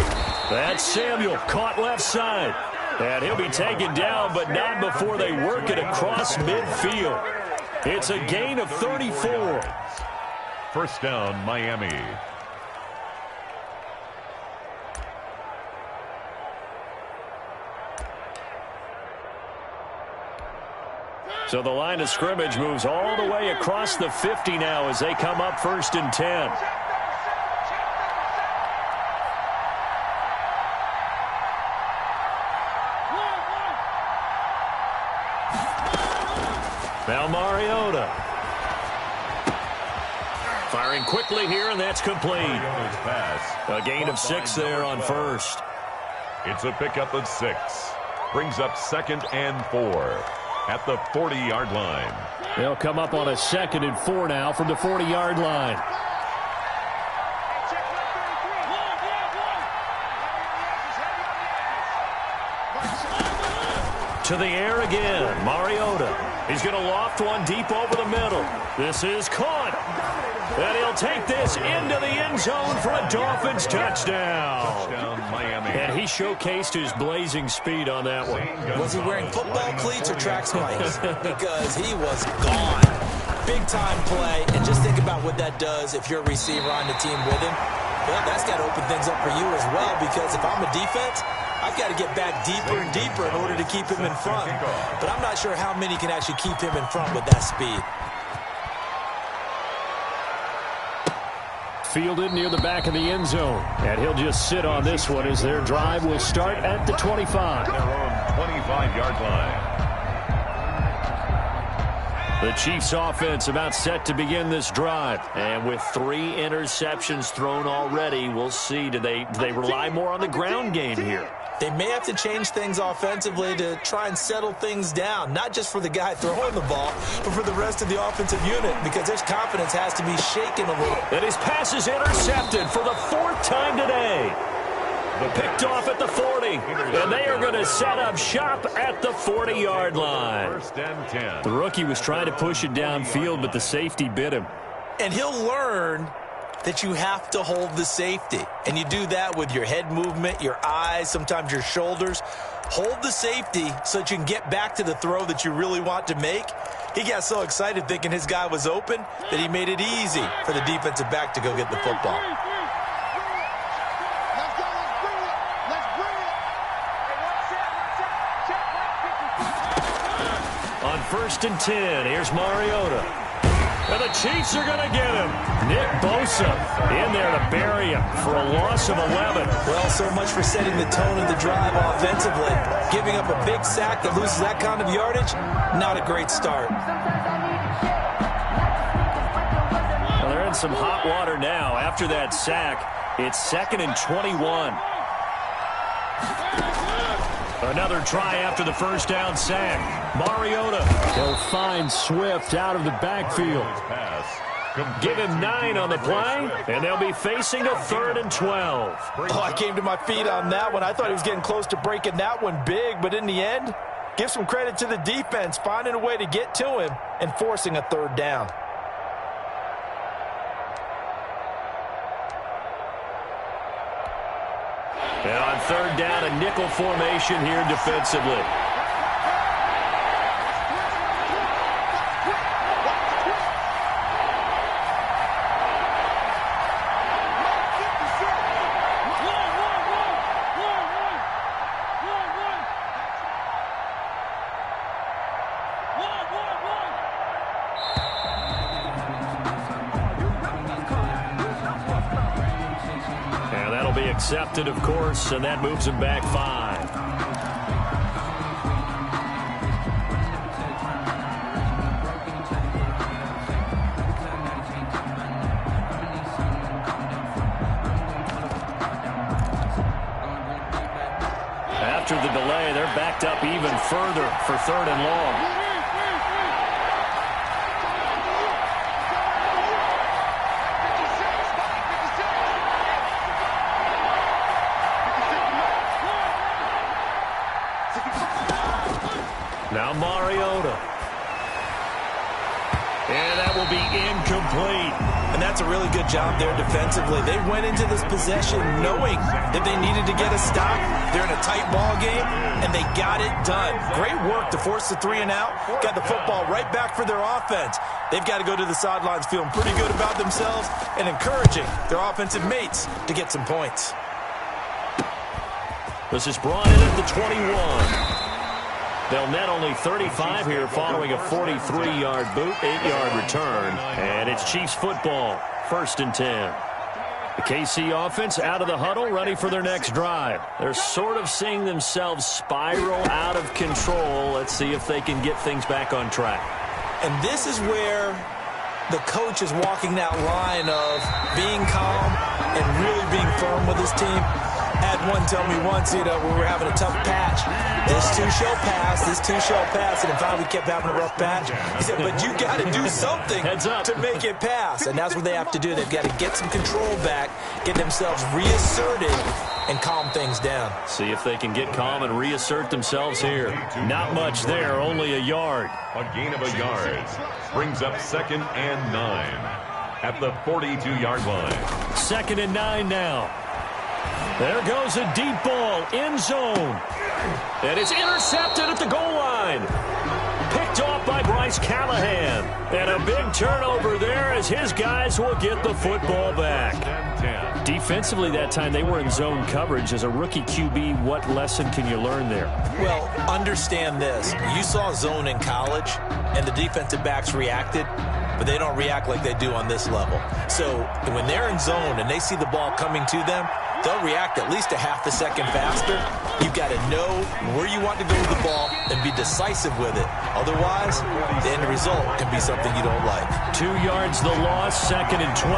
That's Samuel, caught left side. And he'll be taken down, but not before they work it across midfield. It's a gain of 34. First down, Miami. So the line of scrimmage moves all the way across the 50 now as they come up 1st and 10. Now Mariota. Firing quickly here, and that's complete. A gain of 6 there on first. It's a pickup of 6. Brings up 2nd and 4 at the 40-yard line. They'll come up on a 2nd and 4 now from the 40-yard line. To the air again, Mariota. He's going to loft one deep over the middle. This is caught. And he'll take this into the end zone for a Dolphins touchdown. Touchdown, Miami. And he showcased his blazing speed on that one. Was he wearing football cleats or track spikes? Because he was gone. Big-time play. And just think about what that does if you're a receiver on the team with him. Well, that's got to open things up for you as well, because if I'm a defense, I've got to get back deeper and deeper in order to keep him in front. But I'm not sure how many can actually keep him in front with that speed. Fielded near the back of the end zone. And he'll just sit on this one as their drive will start at the 25. Their own 25-yard line. The Chiefs offense about set to begin this drive. And with 3 interceptions thrown already, we'll see. Do they rely more on the ground game here? They may have to change things offensively to try and settle things down, not just for the guy throwing the ball, but for the rest of the offensive unit, because their confidence has to be shaken a little. And his pass is intercepted for the 4th time today. Picked off at the 40, and they are going to set up shop at the 40-yard line. 1st and 10. The rookie was trying to push it downfield, but the safety bit him. And he'll learn that you have to hold the safety. And you do that with your head movement, your eyes, sometimes your shoulders. Hold the safety so that you can get back to the throw that you really want to make. He got so excited thinking his guy was open that he made it easy for the defensive back to go get the football. On 1st and 10, here's Mariota. And the Chiefs are going to get him. Nick Bosa in there to bury him for a loss of 11. Well, so much for setting the tone of the drive offensively. Giving up a big sack that loses that kind of yardage, not a great start. Well, they're in some hot water now after that sack. It's 2nd and 21. Another try after the first down sack. Mariota. He'll find Swift out of the backfield. Give him 9 on the play, and they'll be facing a 3rd and 12. Oh, I came to my feet on that one. I thought he was getting close to breaking that one big, but in the end, give some credit to the defense, finding a way to get to him and forcing a 3rd down. And on 3rd down, a nickel formation here defensively. Accepted, of course, and that moves him back 5. After the delay, they're backed up even further for 3rd and long. Now Mariota. And that will be incomplete. And that's a really good job there defensively. They went into this possession knowing that they needed to get a stop. They're in a tight ball game, and they got it done. Great work to force the 3 and out. Got the football right back for their offense. They've got to go to the sidelines feeling pretty good about themselves and encouraging their offensive mates to get some points. This is brought in at the 21. They'll net only 35 here following a 43-yard boot, 8-yard return. And it's Chiefs football, 1st and 10. The KC offense out of the huddle, ready for their next drive. They're sort of seeing themselves spiral out of control. Let's see if they can get things back on track. And this is where the coach is walking that line of being calm and really being firm with his team. Had one tell me once, when we were having a tough patch, this too shall pass, this too shall pass, and finally we kept having a rough patch. He said, but you got to do something to make it pass, and that's what they have to do. They've got to get some control back, get themselves reasserted, and calm things down. See if they can get calm and reassert themselves here. Not much there, only a yard. A gain of a yard brings up 2nd and 9 at the 42-yard line. 2nd and 9 now. There goes a deep ball, end zone. And it's intercepted at the goal line. Picked off by Bryce Callahan. And a big turnover there as his guys will get the football back. Defensively that time, they were in zone coverage. As a rookie QB, what lesson can you learn there? Well, understand this. You saw zone in college, and the defensive backs reacted, but they don't react like they do on this level. So when they're in zone and they see the ball coming to them, they'll react at least a half a second faster. You've got to know where you want to go with the ball and be decisive with it. Otherwise, the end result can be something you don't like. 2 yards the loss, 2nd and 12.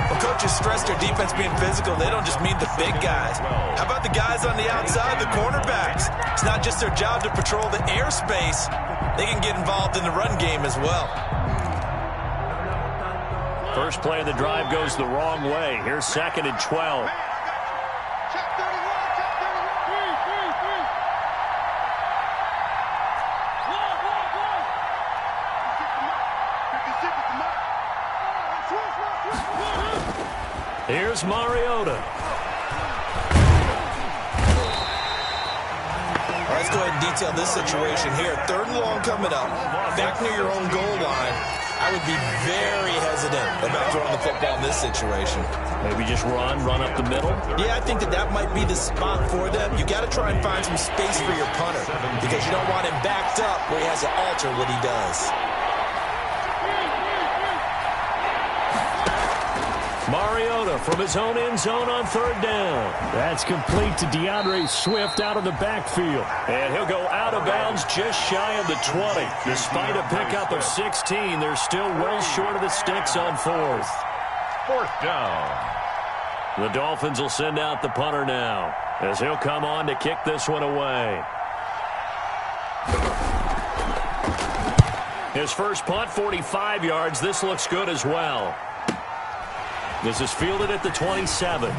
When coaches stress their defense being physical, they don't just mean the big guys. How about the guys on the outside, the cornerbacks? It's not just their job to patrol the airspace. They can get involved in the run game as well. First play of the drive goes the wrong way. Here's 2nd and 12. Here's Mariota. Let's go ahead and detail this situation here. 3rd and long coming up. Back near your own goal line. I would be very hesitant about throwing the football in this situation. Maybe just run up the middle? Yeah, I think that might be the spot for them. You got to try and find some space for your punter because you don't want him backed up where he has to alter what he does. Mariota from his own end zone on 3rd down. That's complete to DeAndre Swift out of the backfield. And he'll go out of bounds just shy of the 20. Despite a pickup of 16, they're still well short of the sticks on 4th. 4th down. The Dolphins will send out the punter now, as he'll come on to kick this one away. His first punt, 45 yards. This looks good as well. This is fielded at the 27.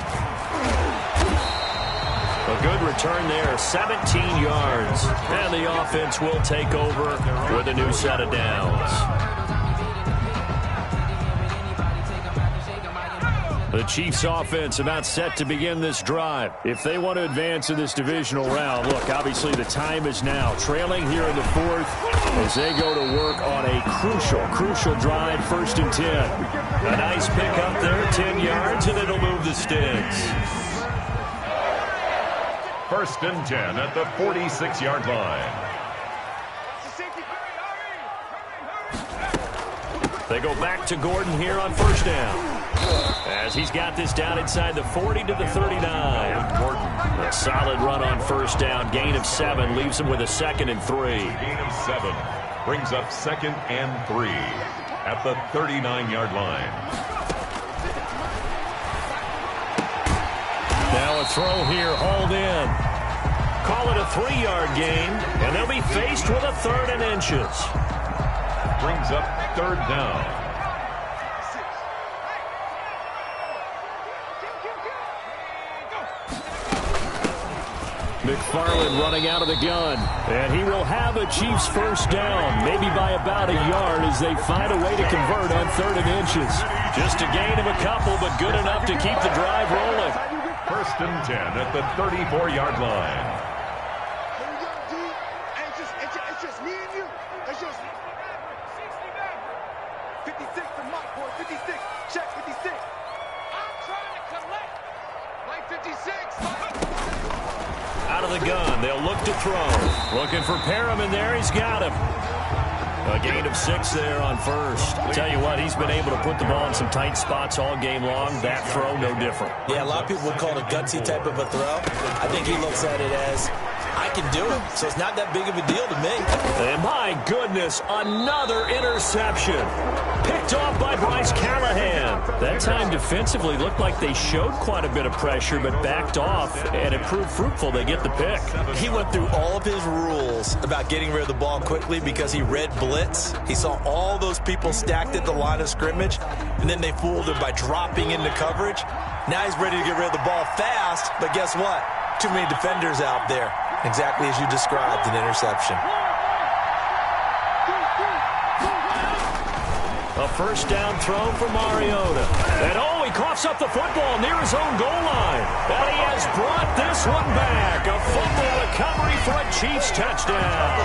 A good return there, 17 yards. And the offense will take over with a new set of downs. The Chiefs offense about set to begin this drive. If they want to advance in this divisional round, look, obviously the time is now. Trailing here in the fourth as they go to work on a crucial drive, 1st and 10. A nice pick up there, 10 yards, and it'll move the sticks. 1st and 10 at the 46-yard line. They go back to Gordon here on 1st down. As he's got this down inside the 40 to the 39. Gordon, a solid run on 1st down. Gain of 7 leaves him with a 2nd and 3. Gain of 7 brings up 2nd and 3 at the 39-yard line. Now a throw here, hauled in. Call it a 3-yard gain, and they'll be faced with a 3rd and inches. Brings up 3rd down. McFarland running out of the gun, and he will have a Chiefs 1st down, maybe by about a yard as they find a way to convert on 3rd and inches. Just a gain of a couple, but good enough to keep the drive rolling. 1st and 10 at the 34-yard line. It's just me and you. It's just 56 to my boy. 56. Check 56. I'm trying to collect. Like 56. Out of the gun, they'll look to throw. Looking for Perriman there, he's got him. A gain of 6 there on 1st. I'll tell you what, he's been able to put the ball in some tight spots all game long. That throw, no different. Yeah, a lot of people would call it a gutsy type of a throw. I think he looks at it as, I can do it, so it's not that big of a deal to me. And my goodness, another interception. Picked off by Bryce Callahan. That time defensively looked like they showed quite a bit of pressure, but backed off, and it proved fruitful. They get the pick. He went through all of his rules about getting rid of the ball quickly because he read blitz. He saw all those people stacked at the line of scrimmage, and then they fooled him by dropping into coverage. Now he's ready to get rid of the ball fast, but guess what? Too many defenders out there. Exactly as you described, an interception. A 1st down throw for Mariota. And he coughs up the football near his own goal line. And he has brought this one back. A fumble recovery for a Chiefs touchdown.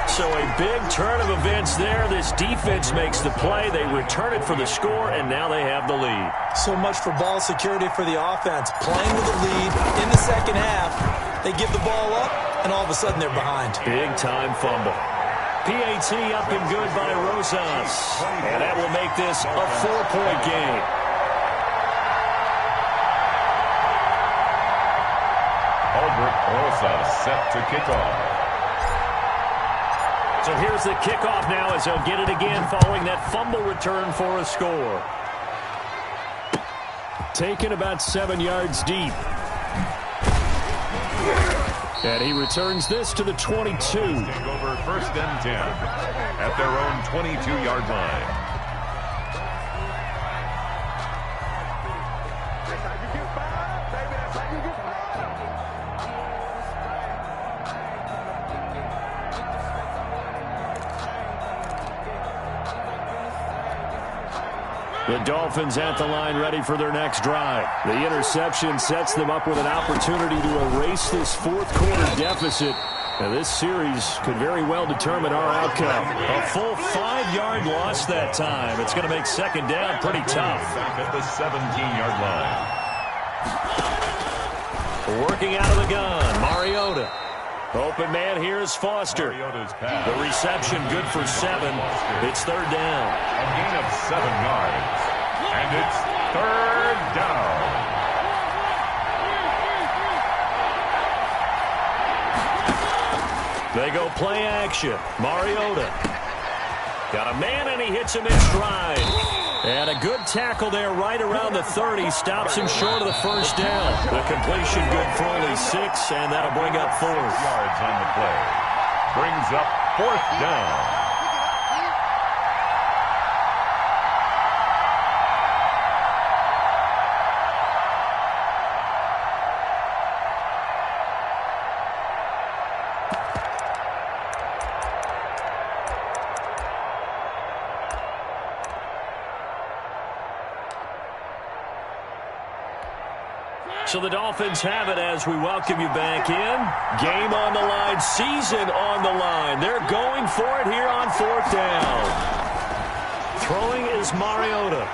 So a big turn of events there. This defense makes the play. They return it for the score, and now they have the lead. So much for ball security for the offense. Playing with the lead in the second half. They give the ball up, and all of a sudden they're behind. Big-time fumble. PAT up and good by Rosas. And that will make this a 4-point game. Albert Rosas set to kick off. So here's the kickoff now as they'll get it again following that fumble return for a score. Taken about 7 yards deep. And he returns this to the 22. Take over 1st and 10 at their own 22-yard line. The Dolphins at the line ready for their next drive. The interception sets them up with an opportunity to erase this 4th quarter deficit. And this series could very well determine our outcome. A full 5-yard loss that time. It's going to make 2nd down pretty tough. Back at the 17-yard line. Working out of the gun, Mariota. Open man here is Foster. The reception good for 7. It's 3rd down. A gain of 7 yards. And it's 3rd down. They go play action. Mariota. Got a man and he hits him in stride. And a good tackle there right around the 30. Stops him short of the first down. The completion good for only 6, and that'll bring up 4. Yards on the play. Brings up 4th down. So the Dolphins have it as we welcome you back in. Game on the line, season on the line. They're going for it here on 4th down. Throwing is Mariota.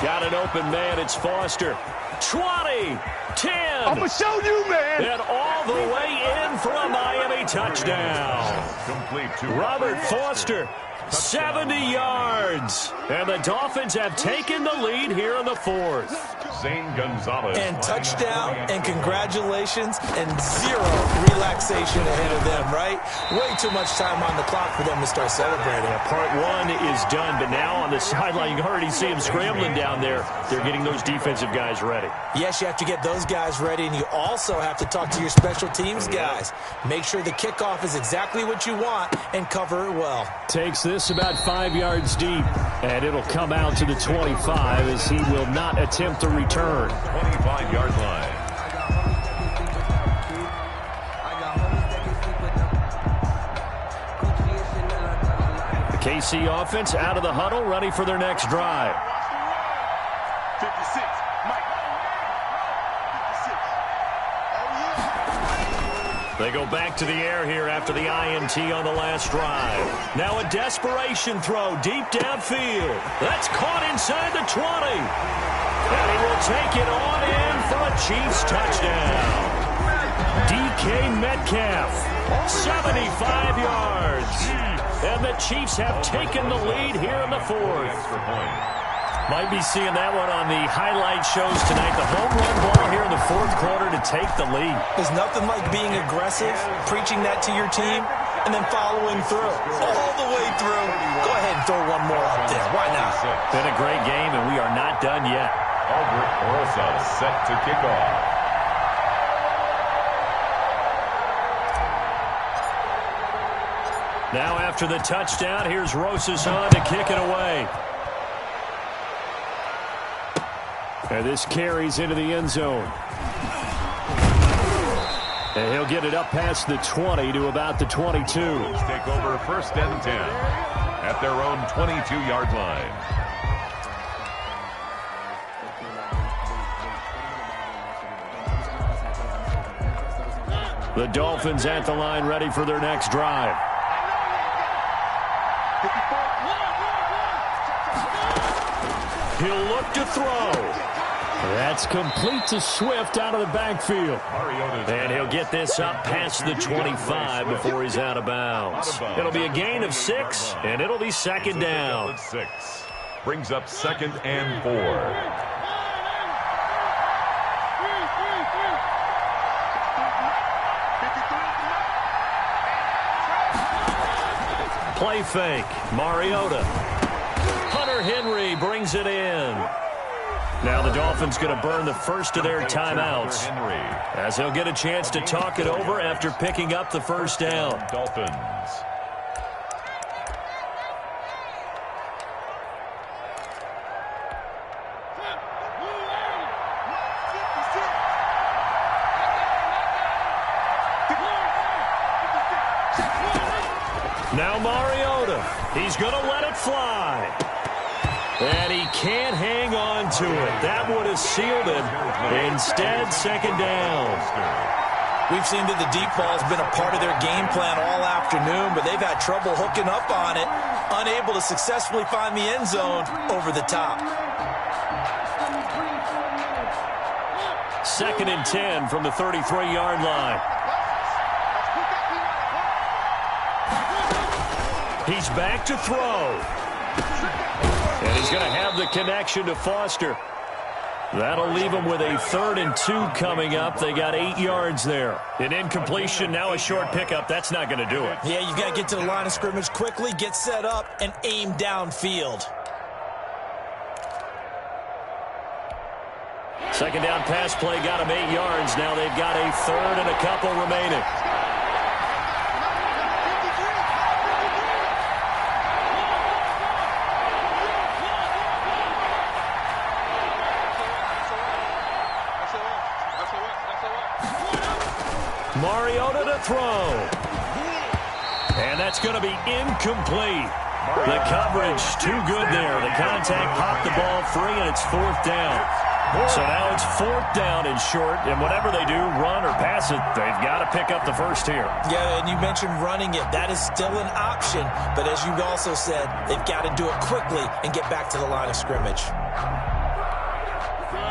Got an open man, it's Foster. 20, 10. I'm going to show you, man. And all the way in for a Miami touchdown. Complete to Robert Foster. 70 yards. And the Dolphins have taken the lead here in the 4th. Zane Gonzalez. And touchdown, and congratulations, and 0 relaxation ahead of them, right? Way too much time on the clock for them to start celebrating. Yeah, part 1 is done, but now on the sideline, you already see them scrambling down there. They're getting those defensive guys ready. Yes, you have to get those guys ready, and you also have to talk to your special teams guys. Make sure the kickoff is exactly what you want and cover it well. Takes this about 5 yards deep, and it'll come out to the 25 as he will not attempt to return. 25-yard line. The KC offense out of the huddle, ready for their next drive. 56, Mike. 56. They go back to the air here after the INT on the last drive. Now a desperation throw deep downfield. That's caught inside the 20. And he will take it on in for a Chiefs touchdown. DK Metcalf, 75 yards. And the Chiefs have taken the lead here in the 4th. Might be seeing that one on the highlight shows tonight. The home run ball here in the 4th quarter to take the lead. There's nothing like being aggressive, preaching that to your team, and then following through. All the way through. Go ahead and throw one more up there. Why not? Been a great game, and we are not done yet. Albert Rosa set to kick off. Now after the touchdown, here's Rosas on to kick it away. And this carries into the end zone. And he'll get it up past the 20 to about the 22. Take over 1st and 10 at their own 22-yard line. The Dolphins at the line, ready for their next drive. He'll look to throw. That's complete to Swift out of the backfield. And he'll get this up past the 25 before he's out of bounds. It'll be a gain of 6, and it'll be 2nd down. 6 brings up 2nd and 4. Play fake. Mariota. Hunter Henry brings it in. Now the Dolphins going to burn the first of their timeouts as they'll get a chance to talk it over after picking up the first down. Dolphins. Now Mariota. He's going to let it fly. And he can't hang on to it. That would have sealed it. Instead, 2nd down. We've seen that the deep ball has been a part of their game plan all afternoon, but they've had trouble hooking up on it, unable to successfully find the end zone over the top. 2nd and 10 from the 33-yard line. He's back to throw. And he's going to have the connection to Foster. That'll leave him with a 3rd and 2 coming up. They got 8 yards there. An incompletion, now a short pickup. That's not going to do it. Yeah, you've got to get to the line of scrimmage quickly, get set up, and aim downfield. Second down pass play got them 8 yards. Now they've got a third and a couple remaining. Mariota to throw. And that's going to be incomplete. The coverage too good there. The contact popped the ball free, and it's 4th down. So now it's 4th down and short, and whatever they do, run or pass it, they've got to pick up the first here. Yeah, and you mentioned running it. That is still an option, but as you've also said, they've got to do it quickly and get back to the line of scrimmage.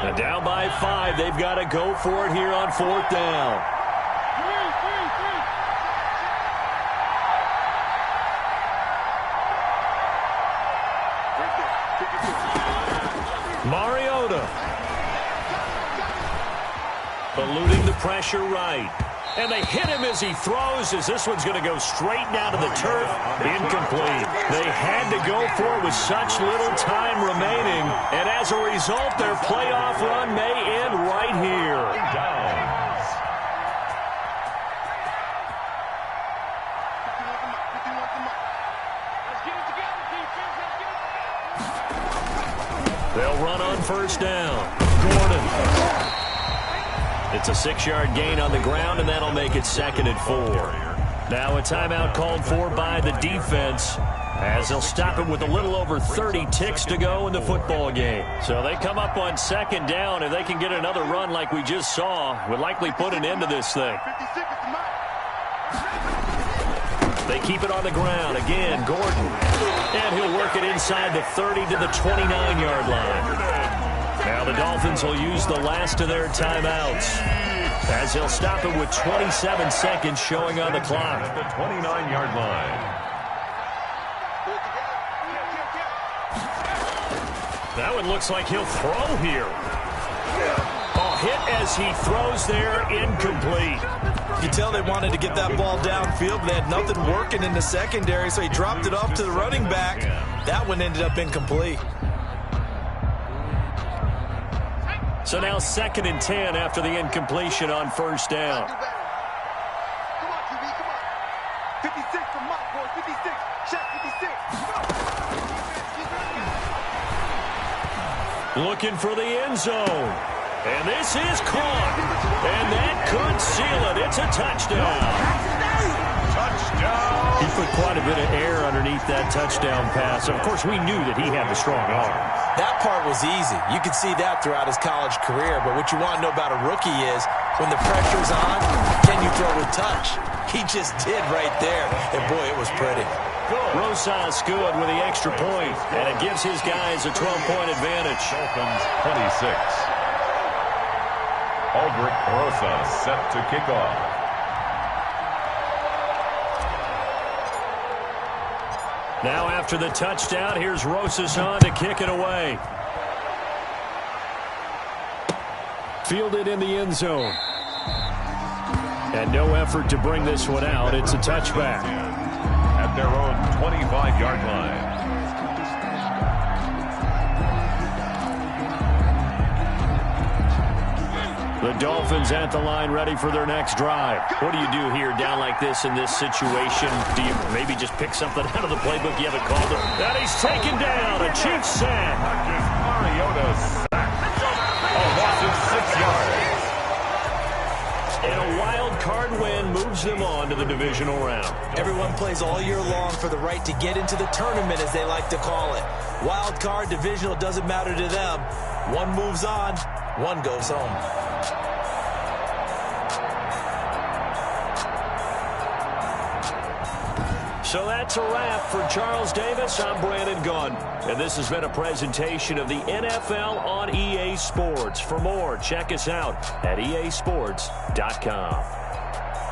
And down by 5, they've got to go for it here on 4th down. Mariota. Eluding the pressure right. And they hit him as he throws, as this one's going to go straight down to the turf. Incomplete. They had to go for it with such little time remaining. And as a result, their playoff run may end right here. They'll run on first down. Gordon. It's a 6-yard gain on the ground, and that'll make it 2nd and 4. Now a timeout called for by the defense, as they'll stop it with a little over 30 ticks to go in the football game. So they come up on 2nd down. If they can get another run like we just saw, would likely put an end to this thing. They keep it on the ground. Again, Gordon. And he'll work it inside the 30 to the 29-yard line. Now the Dolphins will use the last of their timeouts, as they'll stop it with 27 seconds showing on the clock. At the 29-yard line. That one looks like he'll throw here. Oh, hit as he throws there, incomplete. You tell they wanted to get that ball downfield, but they had nothing working in the secondary, so he dropped it off to the running back. That one ended up incomplete. So now 2nd and 10 after the incompletion on first down. Come on, QB, come on. 56 from Mike, boy. 56. Check 56. Looking for the end zone. And this is caught. And that could seal it. It's a touchdown. Touchdown! He put quite a bit of air underneath that touchdown pass. Of course, we knew that he had the strong arm. That part was easy. You could see that throughout his college career. But what you want to know about a rookie is when the pressure's on, can you throw with touch? He just did right there. And, boy, it was pretty. Rosas good with the extra point, and it gives his guys a 12-point advantage. Dolphins 26. Aldrich Rosas set to kick off. Now after the touchdown, here's Rosas on to kick it away. Fielded in the end zone. And no effort to bring this one out. It's a touchback. At their own 25-yard line. The Dolphins at the line, ready for their next drive. What do you do here down like this in this situation? Do you maybe just pick something out of the playbook you haven't called it? And he's taken down. A Chiefs sack. Mariota sack. A loss of 6 yards. And a wild card win moves them on to the divisional round. Everyone plays all year long for the right to get into the tournament, as they like to call it. Wild card, divisional, doesn't matter to them. One moves on, one goes home. So that's a wrap for Charles Davis. I'm Brandon Gunn. And this has been a presentation of the NFL on EA Sports. For more, check us out at easports.com.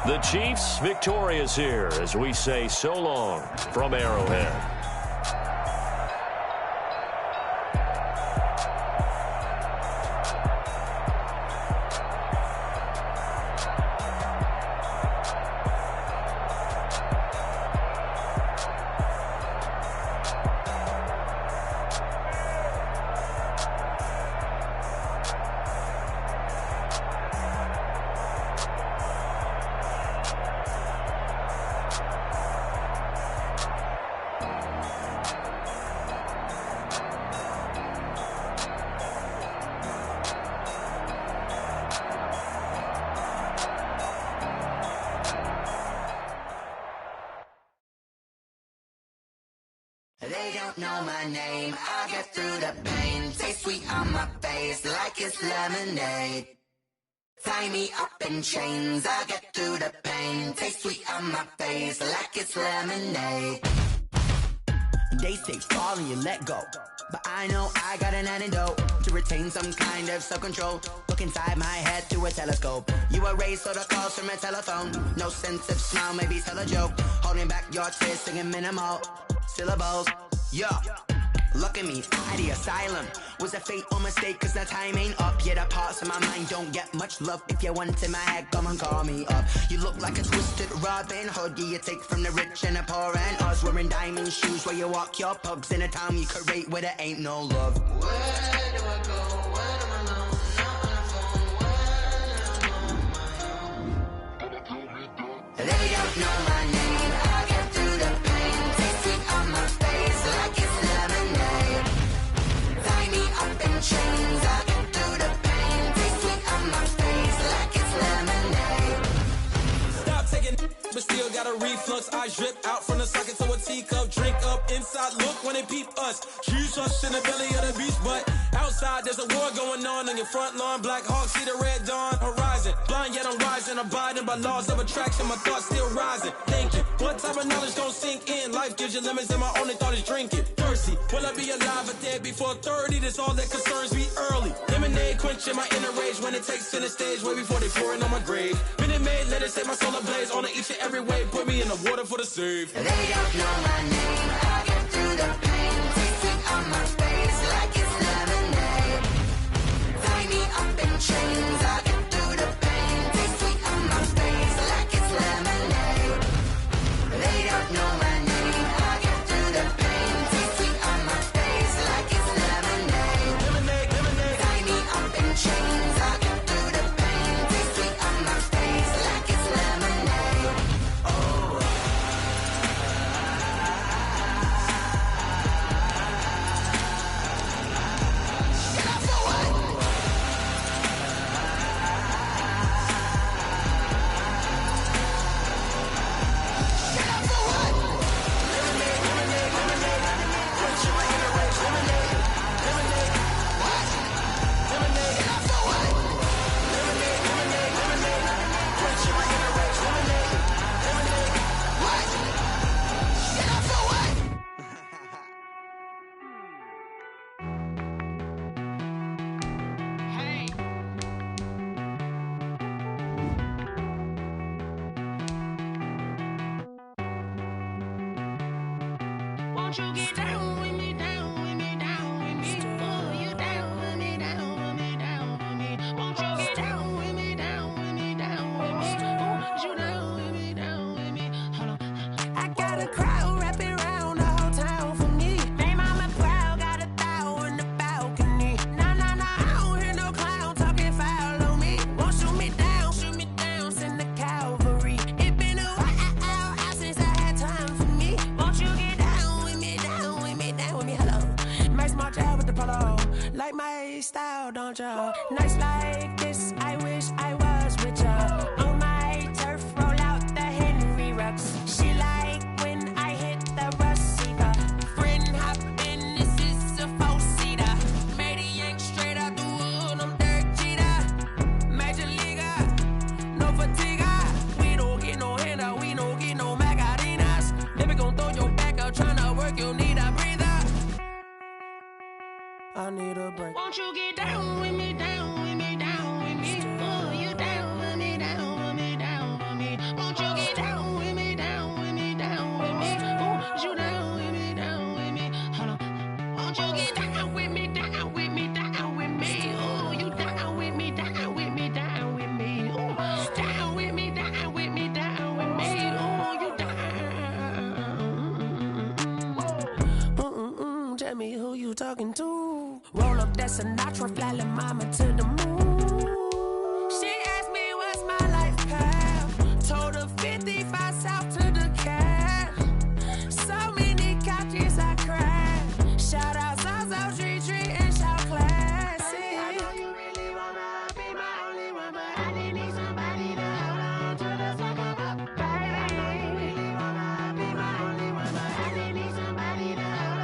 The Chiefs victorious here as we say so long from Arrowhead. They don't know my name, I get through the pain. Taste sweet on my face like it's lemonade. Tie me up in chains, I get through the pain. Taste sweet on my face like it's lemonade. They say fall and you let go, but I know I got an antidote to retain some kind of self-control. Look inside my head through a telescope. You erase all the calls from a telephone. No sense of smile, maybe tell a joke. Holding back your tears, singing minimal syllables. Yeah, look at me, at the asylum. Was a fate or mistake, cause the time ain't up. Yet the parts of my mind don't get much love. If you want in my head, come and call me up. You look like a twisted Robin Hood. Yeah, you take from the rich and the poor and us. Wearing diamond shoes where you walk your pugs in a town you create where there ain't no love. Where do I go? When I'm alone? Not on the phone. When I'm on my own. They don't know my name. I get through the pain. Taste sweet on my face like it's lemonade. Tie me up in chains. I get through the pain. Taste sweet on my face like it's lemonade. Stop taking, but still got a reflux. I drip out from the socket to a teacup. Drink up inside, look when they peep us. Choose us in the belly of the beast, but outside there's a war going on your front lawn. Black Hawk, see the red dawn horizon. Blind yet I'm rising, abiding by laws of attraction. My thoughts still rising, thinking what type of knowledge don't sink in. Life gives you limits and my only thought is drinking. Thirsty, will I be alive or dead before 30? That's all that concerns me early. Lemonade quenching my inner rage when it takes center stage way before they pour it on my grave. Minute Maid, let it set my soul ablaze on each and every way. Put me in the water for the save. They don't know my name, I get through the pain. Taste sweet on my face like it's lemonade. Tie me up in chains, I get through the pain. Taste sweet on my face like it's lemonade. They don't know my name, I get through the pain. Taste sweet on my face like it's lemonade. Lemonade, lemonade. Tie me up in chains, I get through the pain. Taste sweet on my face like it's lemonade. Oh. Won't you get down with me, down with me, down with me? Oh, you down with me, down with me, down with me. Won't you get down with me, down with me, down with me? Oh, you down with me, down with me? Hold on. I got a crowd wrapping around the whole town for me. They mama proud, got a thou in the balcony. Nah, nah, nah, I don't hear no clown talking foul on me. Won't shoot me down, send the cavalry. It been a while since I had time for me. Won't you get down with me, down with me, down with me? Hello. Max March out with the polo. Like my style, don't ya? Nights like this, I wish I was with ya. On my turf, roll out the Henry Rux. She like when I hit the receiver. Friend hop in, this is a four-seater. Made a yank straight out the wood, I'm Derek Jeter. Major leaguer, no fatigue. We don't get no handout, we don't get no Macarinas. Never gon' throw your back out, tryna work, you need a breather. I need a break. Won't you get down with me, down with me, down with me? Oh, you down with me, down with me, down with me? Won't you get down with me, down with me, down with me? Oh, you down with me, down with me? Hold on. Won't you get down with me, down with me, down with me? Oh, you down with me, down with me, down with me? Oh, down with me, down with me, down with me? Oh, you down. Tell me who you talking to. Roll up that Sinatra, fly la mama to the moon. She asked me what's my life path. Told her 55 south to the cat. So many couches I cried. Shout out South Street and shout classy. I know you really wanna be my only one, but I didn't need somebody to hold on to the second up. Baby, you really wanna be my only one, but I didn't need somebody to hold on.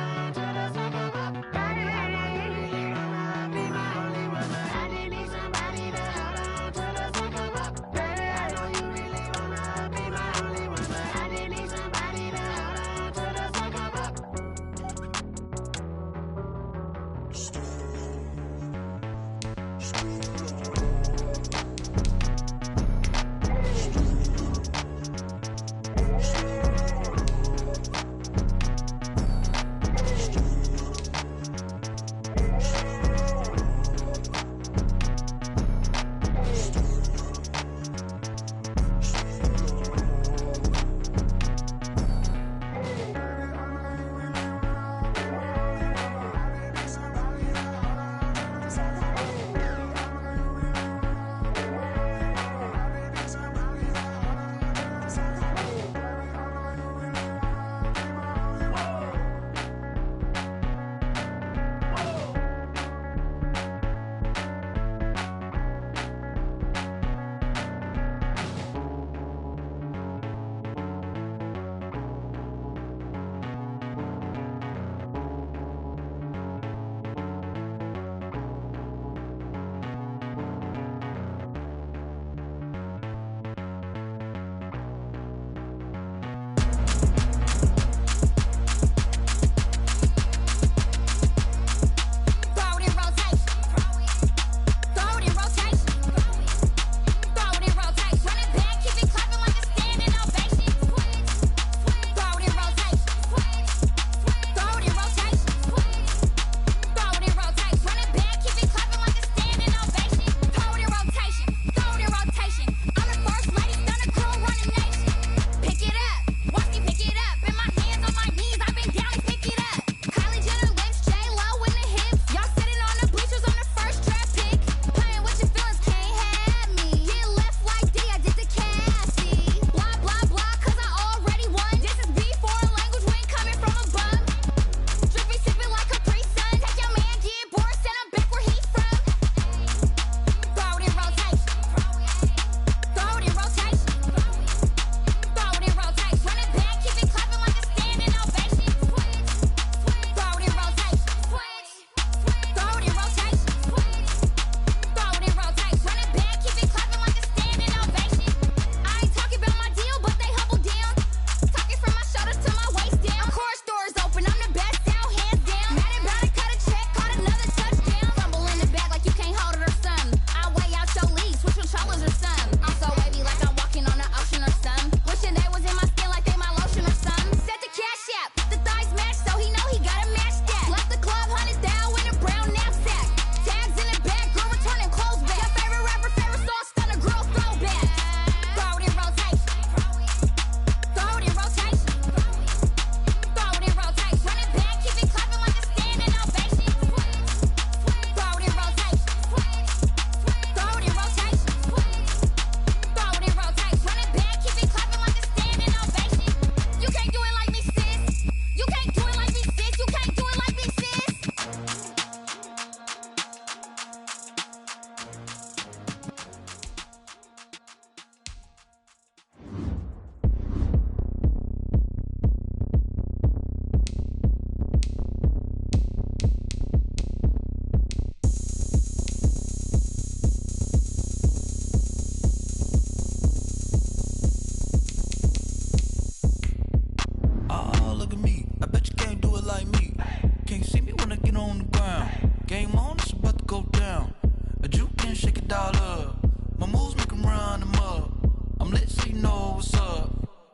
on the ground. Game on, it's about to go down. A juke and shake it all up. My moves make them run them up. I'm lit so you know what's up.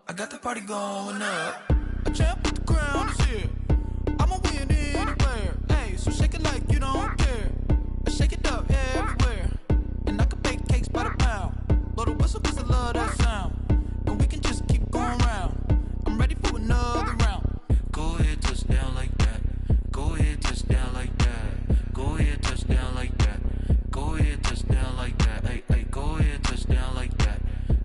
I got the party going up. A champ with the crown is here. I'ma win anywhere. Hey, so shake it like you don't care. I shake it up everywhere. And I can bake cakes by the pound. Blow the whistle cause I love that sound. And we can just keep going round. I'm ready for another round. Go ahead, touch down like that. Go ahead, touch down like that. Go ahead, touch down like that. Go ahead, touch down like that. Hey, hey, go ahead, touch down like that.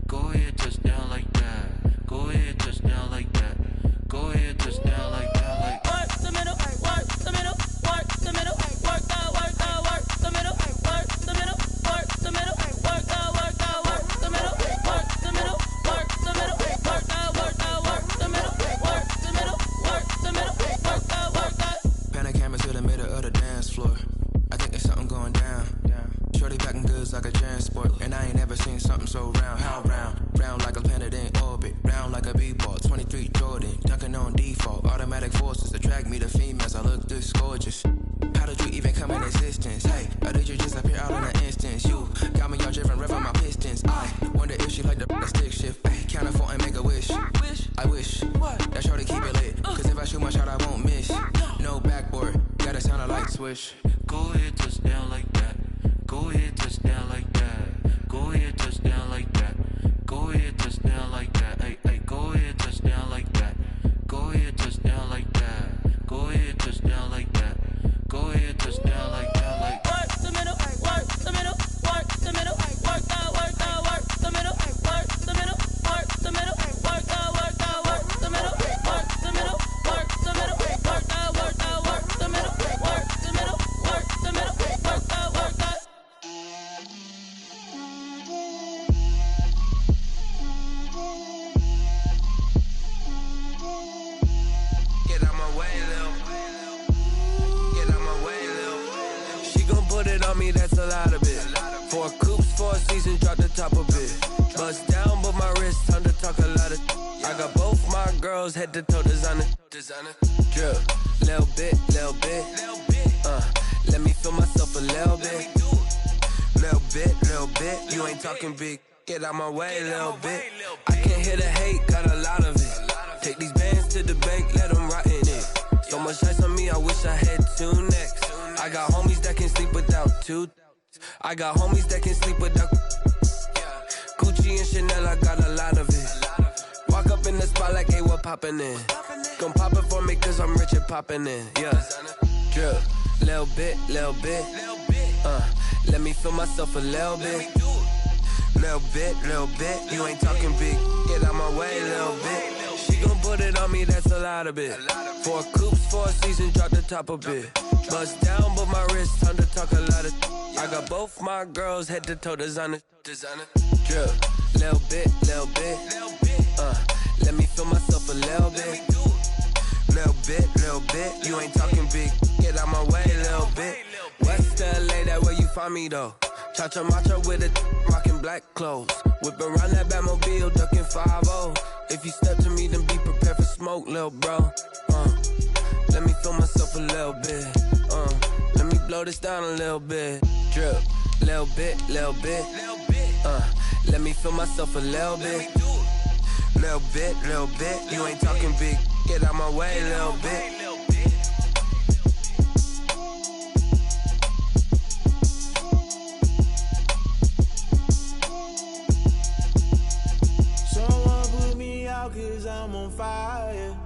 Go ahead, touch down like that. Go ahead, touch down like that. Go ahead, touch down like that. Like work the middle, work the middle, work the middle, work out, work out, work the middle, work the middle, work the middle, work out, work out, work the middle, work the middle, work the middle, work out, work out, work the middle, work the middle, work the middle, work out, work out. Pan camera to the middle of the dance floor. I think there's something going down. Shorty packing goods like a transport, and I ain't never seen something so round. How round? Round like a planet in orbit, round like a b-ball. 23 Jordan, dunking on default. Automatic forces attract me to females. I look this gorgeous. How did you even come in existence? Hey, or did you just appear out in an instance? You got me all driven, revving my pistons. I wonder if she like the stick shift. Ay, count a 4 and make a wish. I wish that shorty keep it lit. Cause if I shoot my shot, I won't miss. No backboard, gotta sound a light switch. Go ahead, touch down like that. Go ahead, touch down like that. Go ahead, touch down like that. Go ahead, touch down like that. Hey, hey, go ahead, touch down like that. Go ahead, touch down like that. Go ahead, touch down like that. Go ahead, touch down like that. Like work the middle, work the middle, work the middle, work out, work out, work the middle, work the middle, work the middle, work out, work out, work the middle, work the middle, work the middle, work out, work out, work the middle, work the middle, work the middle, work out, work out. Get out my way, Lil. Get out my way, Lil. She gon' put it on me, that's a lot of it. 4 coops, 4 seasons, drop the top of it. Bust down, but my wrist, time to talk a lot of. I got both my girls, head to toe designer. Drip, little bit, little bit. Let me feel myself a little bit. Little bit. You ain't talking big. Get out my way, little bit. I can't hear the hate, got a lot of it. Take these bands to the bank, let them rot in it. So much ice on me, I wish I had 2 necks. I got homies that can sleep without 2. I got homies that can sleep without Gucci and Chanel, I got a lot of it. Walk up in the spot like, hey, what poppin' in? Gon' pop it for me cause I'm rich and poppin' in. Yeah, drip, little bit. Let me feel myself a little bit. Little bit. You ain't talking big. Get out my way, little bit. She gon' put it on me, that's a lot of it. 4 coops, 4 seasons, drop the top of it. Bust down, but my wrist, time to talk a lot of. I got both my girls, head to toe designer. Drip, little bit. Let me feel myself a little bit. Little bit. You ain't talking big. Get out my way, little bit. West LA, that where you find me though. Cha-cha matcha with a rockin' black clothes. Whip around that Batmobile, ducking 5-0. If you step to me, then be prepared for smoke, lil' bro. Let me feel myself a little bit. Let me blow this down a little bit. Drip, little bit. Let me feel myself a little bit. Little bit. You ain't talking big. Get out my way, little bit. Cause I'm on fire.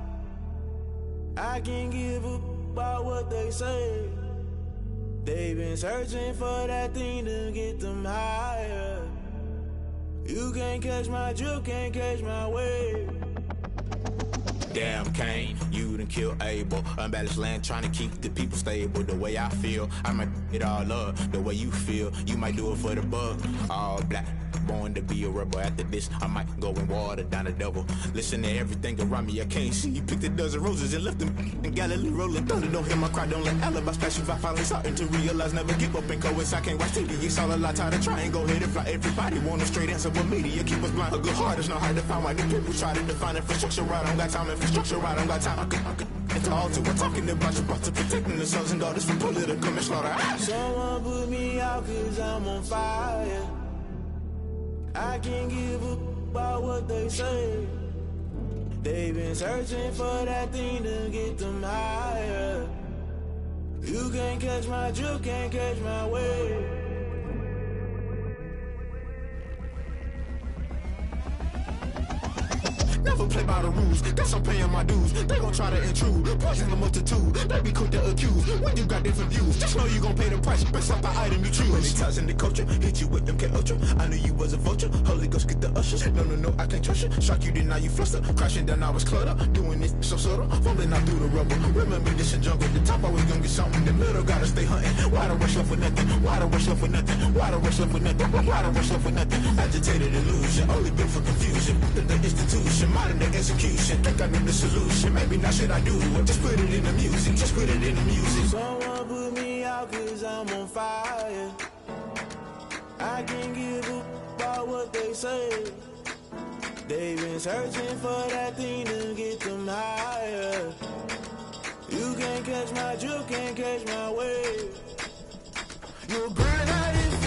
I can't give up about what they say. They've been searching for that thing to get them higher. You can't catch my drift, can't catch my wave. Damn, Kane, you done kill Abel. Unbalanced land, trying to keep the people stable. The way I feel, I might it all up. The way you feel, you might do it for the buck. All black, born to be a rebel. After this, I might go and water down the devil. Listen to everything around me, I can't see. Picked a dozen roses and left them in Galilee rolling thunder. Don't hear my cry, don't let alibi splash. If I finally starting to realize, never give up and coincide. Can't watch TV, it's all a lot. Tired of trying, go ahead and fly. Everybody want a straight answer, but media keep us blind. A good heart is not hard to find. Why the people try to define infrastructure right? I don't got time, infrastructure right, I don't got time. I could it's all to we're talking about to protecting the sons and daughters from political manslaughter. Someone put me out cause I'm on fire. I can't give a about what they say. They've been searching for that thing to get them higher. You can't catch my drift, can't catch my wave. Never play by the rules, guess I'm paying my dues. They gon' try to intrude, poison the multitude. They be quick to accuse, when you got different views. Just know you gon' pay the price, based off the item you choose. Many times in the culture, hit you with MK Ultra. I knew you was a vulture, Holy Ghost get the ushers. No, I can't trust you. Shock you, then now you fluster. Crashing down, I was cluttered. Doing this so subtle, fumbling out through the rubble. Remember this in jungle, the top always gonna get something. In the middle, gotta stay hunting. Why the rush left with nothing? Why the rush left with nothing? Why the rush left with nothing? Why the rush left with nothing? Agitated illusion, only built for confusion. The institution, modern day execution. Think I know the solution. Maybe not should I do it? Just put it in the music. Just put it in the music. Someone put me out cause I'm on fire. I can't give a about what they say. They've been searching for that thing to get them higher. You can't catch my drift, can't catch my wave. You'll burn out if